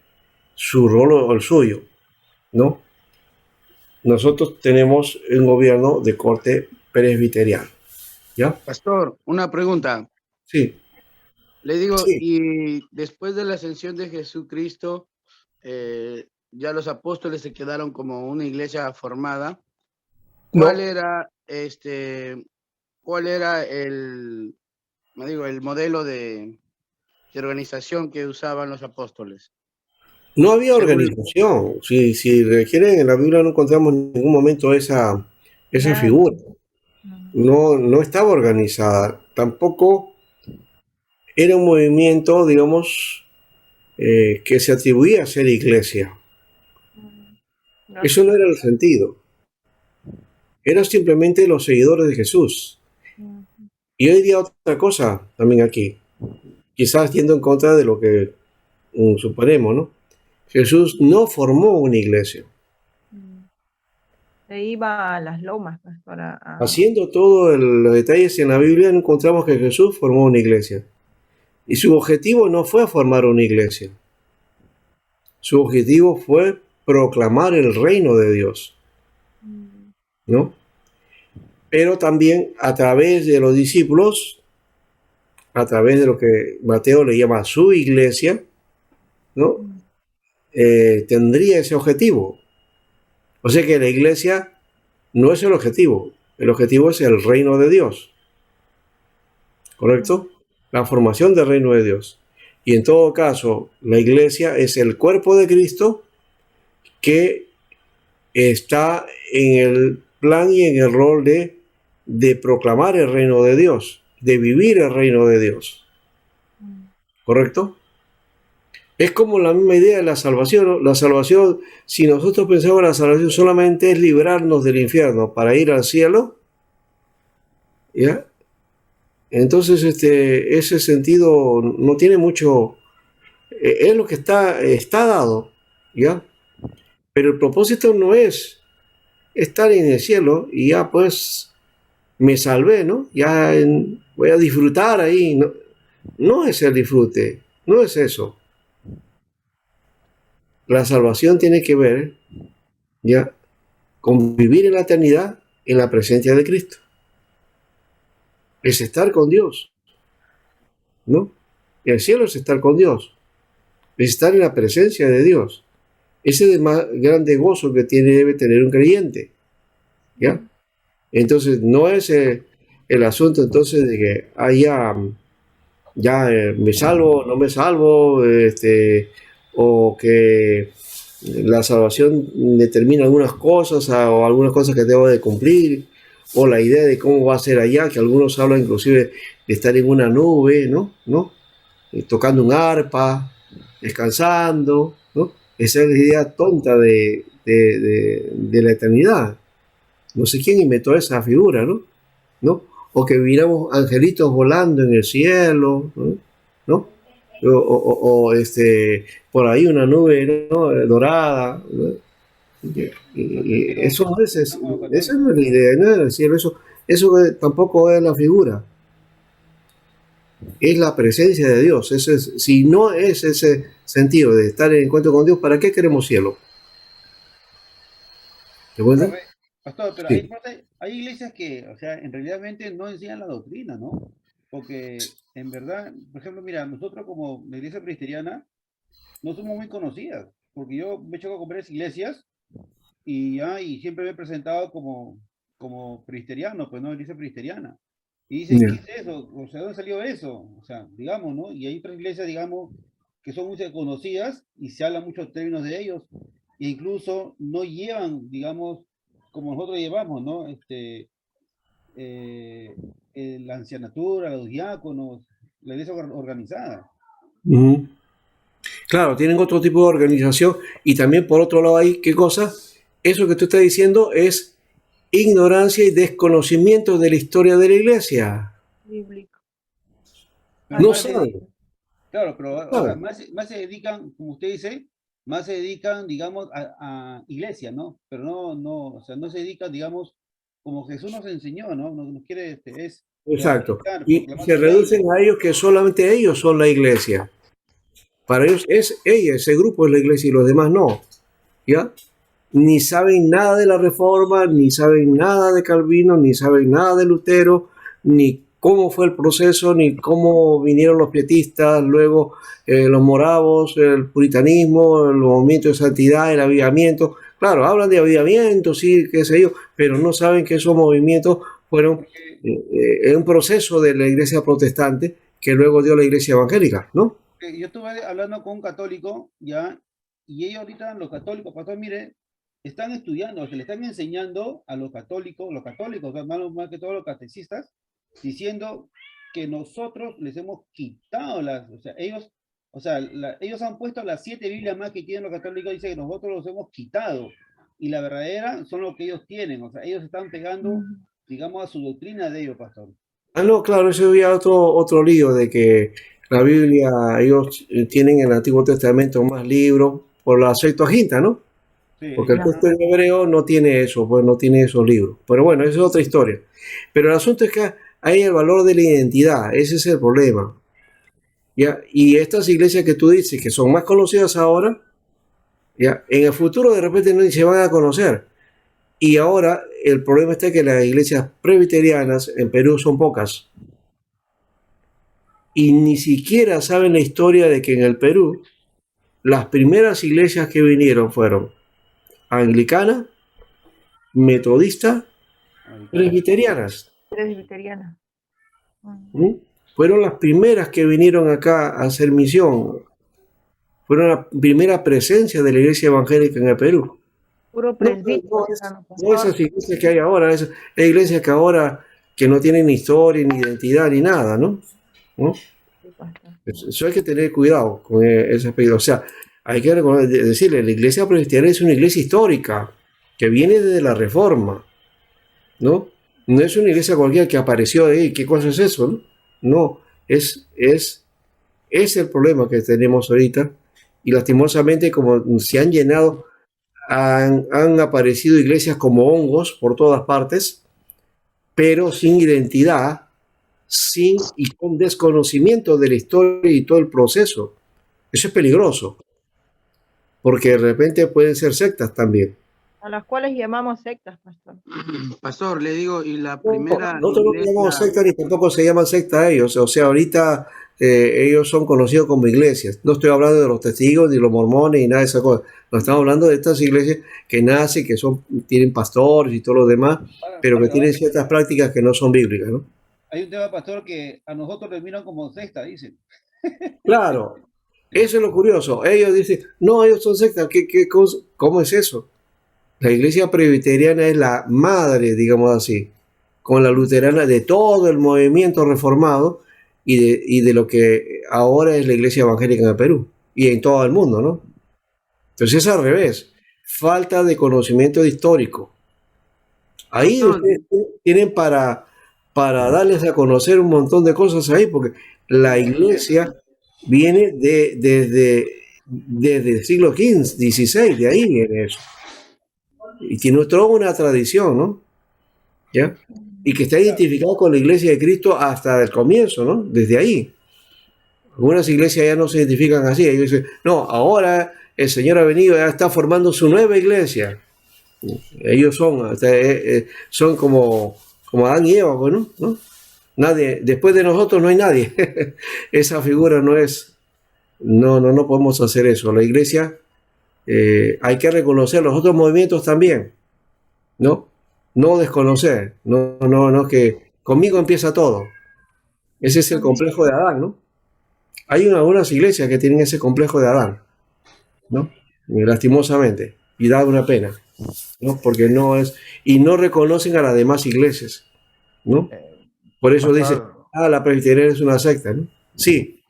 su rol o el suyo, ¿no? Nosotros tenemos un gobierno de corte presbiteriano, ¿ya? Pastor, una pregunta. Sí. Le digo, Sí. y después de la ascensión de Jesucristo, ya los apóstoles se quedaron como una iglesia formada. ¿Cuál No, era el modelo de organización que usaban los apóstoles? no había Según organización. Si requieren, en la Biblia no encontramos en ningún momento esa Nada. figura. Ujú. No estaba organizada. Tampoco era un movimiento, digamos, que se atribuía a ser iglesia. No Eso sé. no era el sentido. Eran simplemente los seguidores de Jesús. Ujú. Y hoy día otra cosa también aquí. Quizás yendo en contra de lo que suponemos, ¿no? Jesús no formó una iglesia. Se iba a las lomas, pues, para Haciendo todos los detalles en la Biblia, encontramos que Jesús formó una iglesia. Y su objetivo no fue formar una iglesia. Su objetivo fue proclamar el reino de Dios, ¿no? Pero también a través de los discípulos, a través de lo que Mateo le llama su iglesia, ¿no? Tendría ese objetivo. O sea que la iglesia no es el objetivo es el reino de Dios, ¿correcto? La formación del reino de Dios. Y en todo caso, la iglesia es el cuerpo de Cristo que está en el plan y en el rol de proclamar el reino de Dios, de vivir el reino de Dios, ¿correcto? Es como la misma idea de la salvación, ¿no? La salvación, si nosotros pensamos la salvación solamente es librarnos del infierno para ir al cielo, ¿ya? Entonces ese sentido no tiene mucho, es lo que está dado, ¿ya? Pero el propósito no es estar en el cielo y ya pues me salvé, ¿no? Voy a disfrutar ahí, ¿no? No es el disfrute, no es eso. La salvación tiene que ver, ya, con vivir en la eternidad en la presencia de Cristo. Es estar con Dios, ¿no? El cielo es estar con Dios, es estar en la presencia de Dios. Ese es el más grande gozo que debe tener un creyente, ¿ya? Entonces, no es el asunto entonces de que me salvo, no me salvo, o que la salvación determina algunas cosas o algunas cosas que debo de cumplir, o la idea de cómo va a ser allá, que algunos hablan inclusive de estar en una nube, ¿no? Tocando un arpa, descansando, ¿no? Esa es la idea tonta de la eternidad. No sé quién inventó esa figura, ¿no? O que viéramos angelitos volando en el cielo, ¿no? O por ahí una nube, ¿no? Dorada, ¿no? Y eso no es, esa no es la idea, no es el cielo, eso tampoco es la figura, es la presencia de Dios. Si no es ese sentido de estar en encuentro con Dios, ¿para qué queremos cielo? ¿Te cuento? Pastor, pero Sí. hay iglesias que, o sea, en realidad no enseñan la doctrina, ¿no? Porque en verdad, por ejemplo, mira, nosotros como la iglesia presbiteriana no somos muy conocidas, porque yo me he hecho con varias iglesias y siempre me he presentado como presbiteriano, pues no, iglesia presbiteriana. Y dicen, ¿qué Ya. es eso? O sea, ¿dónde salió eso? O sea, digamos, ¿no? Y hay otras iglesias, digamos, que son muy conocidas y se habla muchos términos de ellos, e incluso no llevan, digamos, como nosotros llevamos, ¿no? La ancianatura, los diáconos, la iglesia organizada. Ujú. Claro, tienen otro tipo de organización y también por otro lado hay, ¿qué cosa? Eso que tú estás diciendo es ignorancia y desconocimiento de la historia de la iglesia. Bíblico. Pero No más saben, claro, pero no ahora saben. más se dedican, como usted dice, más se dedican, digamos, a iglesia, ¿no? Pero o sea, no se dedican, digamos, como Jesús nos enseñó, ¿no? Nos quiere, es Exacto. evangelizar, Y proclamar se su reducen reino. a ellos que solamente ellos son la iglesia. Para ellos es ella, ese grupo es la iglesia y los demás no. ¿Ya? Ni saben nada de la Reforma, ni saben nada de Calvino, ni saben nada de Lutero, ni cómo fue el proceso, ni cómo vinieron los pietistas, luego los moravos, el puritanismo, el movimiento de santidad, el avivamiento. Claro, hablan de avivamiento, sí, qué sé yo, pero no saben que esos movimientos fueron Porque un proceso de la iglesia protestante que luego dio la iglesia evangélica, ¿no? yo estuve hablando con un católico, ya, y ellos ahorita, los católicos, pastor, mire, están estudiando, se le están enseñando a los católicos, más que todos los catecistas, diciendo que nosotros les hemos quitado o sea, ellos han puesto las 7 Biblias más que tienen los católicos, dice que nosotros los hemos quitado, y la verdadera son lo que ellos tienen, o sea, ellos están pegando, digamos, a su doctrina de ellos, pastor. Ah, no, claro, eso había otro lío de que la Biblia, ellos tienen en el Antiguo Testamento más libros por la Septuaginta, ¿no? Sí, Porque el Ya. texto en hebreo no tiene eso, pues no tiene esos libros. Pero bueno, esa es otra historia. Pero el asunto es que hay el valor de la identidad, ese es el problema. ¿Ya? Y estas iglesias que tú dices que son más conocidas ahora, ¿ya? En el futuro de repente no se van a conocer. Y ahora el problema está que las iglesias presbiterianas en Perú son pocas. Y ni siquiera saben la historia de que en el Perú las primeras iglesias que vinieron fueron anglicana, metodista, presbiterianas. Presbiteriana. ¿Mm? Fueron las primeras que vinieron acá a hacer misión. Fueron la primera presencia de la iglesia evangélica en el Perú. Puro No, presbítero, hermano, no esas pastor. iglesias que hay ahora, esas iglesias que ahora que no tienen ni historia, ni identidad, ni nada, ¿no? ¿No? Sí, pastor. Eso hay que tener cuidado con ese aspecto. O sea, hay que decirle, la iglesia presbiteriana es una iglesia histórica que viene desde la Reforma, ¿no? No es una iglesia cualquiera que apareció ahí, ¿qué cosa es eso? No, no es el problema que tenemos ahorita y lastimosamente como se han llenado, han aparecido iglesias como hongos por todas partes, pero sin identidad, sin y con desconocimiento de la historia y todo el proceso. Eso es peligroso, porque de repente pueden ser sectas también. A las cuales llamamos sectas, pastor. Pastor, le digo, y la No, primera nosotros no le llamamos iglesia, secta ni tampoco se llaman secta a ellos. O sea, ahorita ellos son conocidos como iglesias. No estoy hablando de los testigos, ni los mormones, ni nada de esas cosas. No estamos hablando de estas iglesias que nacen, que tienen pastores y todo lo demás, pero que tienen ciertas prácticas que no son bíblicas, ¿no? Hay un tema, pastor, que a nosotros nos miran como secta, dicen. Claro, eso es lo curioso. Ellos dicen, no, ellos son sectas. ¿Cómo es eso? La iglesia presbiteriana es la madre, digamos así, con la luterana de todo el movimiento reformado y de lo que ahora es la iglesia evangélica en el Perú y en todo el mundo, ¿no? Entonces es al revés, falta de conocimiento histórico. Ahí pastor, ustedes tienen para darles a conocer un montón de cosas ahí, porque la iglesia viene desde el siglo XV, XVI, de ahí viene eso. Y tiene toda una tradición, ¿no? ¿Ya? Y que está identificado con la iglesia de Cristo hasta el comienzo, ¿no? Desde ahí. Algunas iglesias ya no se identifican así. Ellos dicen, no, ahora el Señor ha venido, ya está formando su nueva iglesia. Ellos son como Adán y Eva, bueno, ¿no? Nadie, después de nosotros no hay nadie. Esa figura no podemos hacer eso. La iglesia hay que reconocer los otros movimientos también, ¿no? No desconocer, no, que conmigo empieza todo. Ese es el complejo de Adán, ¿no? Hay algunas iglesias que tienen ese complejo de Adán, ¿no? Lastimosamente, y da una pena, ¿no? Porque y no reconocen a las demás iglesias, ¿no? Por eso dicen, la presbiteriana es una secta, ¿no? Sí.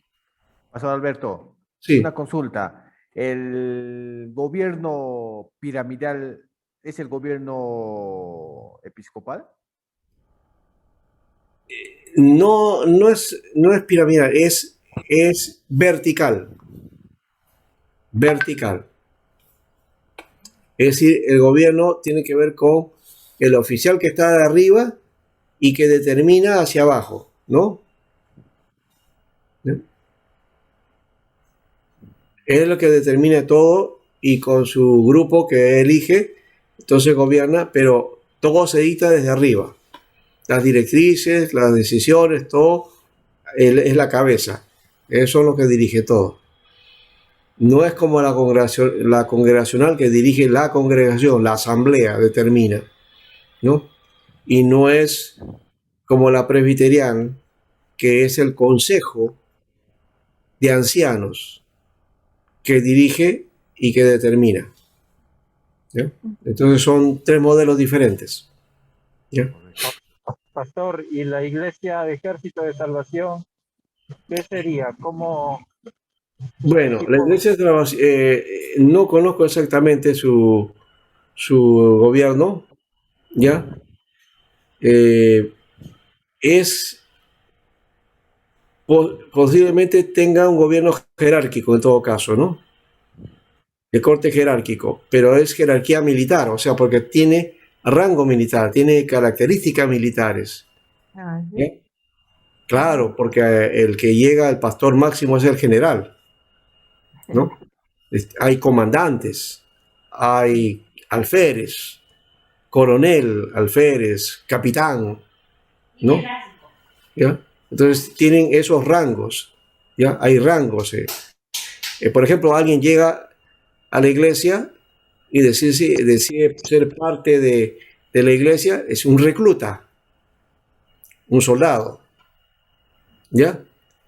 Pastor Alberto, sí. Una consulta. ¿El gobierno piramidal es el gobierno episcopal? No es piramidal, es vertical. Vertical. Es decir, el gobierno tiene que ver con el oficial que está de arriba y que determina hacia abajo, ¿no? Es lo que determina todo y con su grupo que elige, entonces gobierna, pero todo se dicta desde arriba. Las directrices, las decisiones, todo es la cabeza. Eso es lo que dirige todo. No es como la congregacional que dirige la congregación, la asamblea determina, ¿no? Y no es como la presbiteriana, que es el consejo de ancianos que dirige y que determina. ¿Ya? Entonces son tres modelos diferentes. ¿Ya? Pastor, ¿y la iglesia de Ejército de Salvación qué sería? ¿Cómo? Bueno, la iglesia de Salvación, no conozco exactamente su gobierno, ¿ya? Posiblemente tenga un gobierno jerárquico en todo caso, ¿no? De corte jerárquico, pero es jerarquía militar, o sea, porque tiene rango militar, tiene características militares. ¿Sí? Claro, porque el que llega al pastor máximo es el general, ¿no? Hay comandantes, hay alférez, coronel, alférez, capitán, ¿no? ¿Ya? Entonces tienen esos rangos, ¿ya? Hay rangos. Por ejemplo, alguien llega a la iglesia y decide ser parte de la iglesia, es un recluta, un soldado, ¿ya?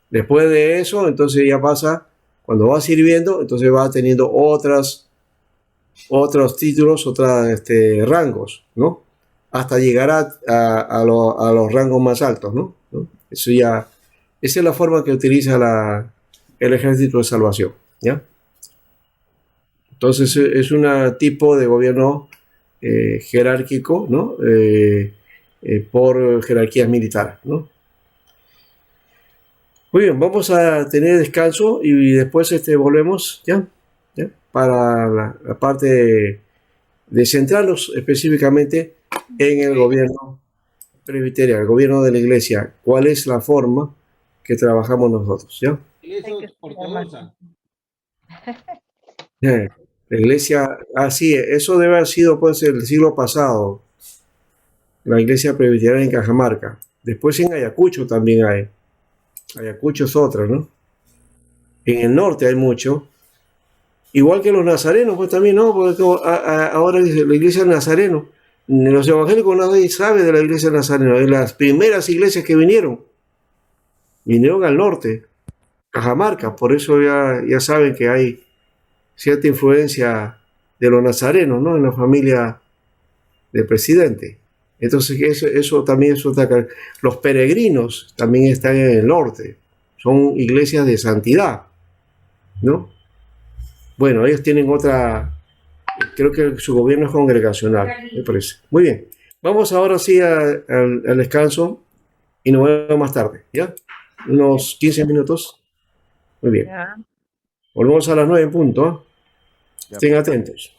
Después de eso, entonces ya pasa, cuando va sirviendo, entonces va teniendo otros títulos, otros rangos, ¿no? Hasta llegar a los rangos más altos, ¿no? Eso ya, esa es la forma que utiliza el Ejército de Salvación, ¿ya? Entonces es un tipo de gobierno jerárquico, ¿no? Por jerarquías militares, ¿no? Muy bien, vamos a tener descanso y después volvemos, ¿ya? Para la parte de centrarnos específicamente en el gobierno presbiteriano, el gobierno de la iglesia. ¿Cuál es la forma que trabajamos nosotros, ¿ya? La iglesia, sí, eso debe haber sido pues el siglo pasado, la iglesia presbiteriana en Cajamarca. Después en Ayacucho también hay. Ayacucho es otra, ¿no? En el norte hay mucho. Igual que los nazarenos, pues también, ¿no? Porque ahora la iglesia del nazareno. Los evangélicos nadie sabe de la iglesia del nazareno. De las primeras iglesias que vinieron al norte, Cajamarca. Por eso ya saben que hay cierta influencia de los nazarenos, ¿no? En la familia del presidente. Entonces eso también es otra. Los peregrinos también están en el norte. Son iglesias de santidad, ¿no? Bueno, ellos tienen otra. Creo que su gobierno es congregacional, me parece. Muy bien. Vamos ahora sí al descanso y nos vemos más tarde, ¿ya? Unos 15 minutos. Muy bien. Volvemos a las 9 en punto, ¿eh? Estén atentos.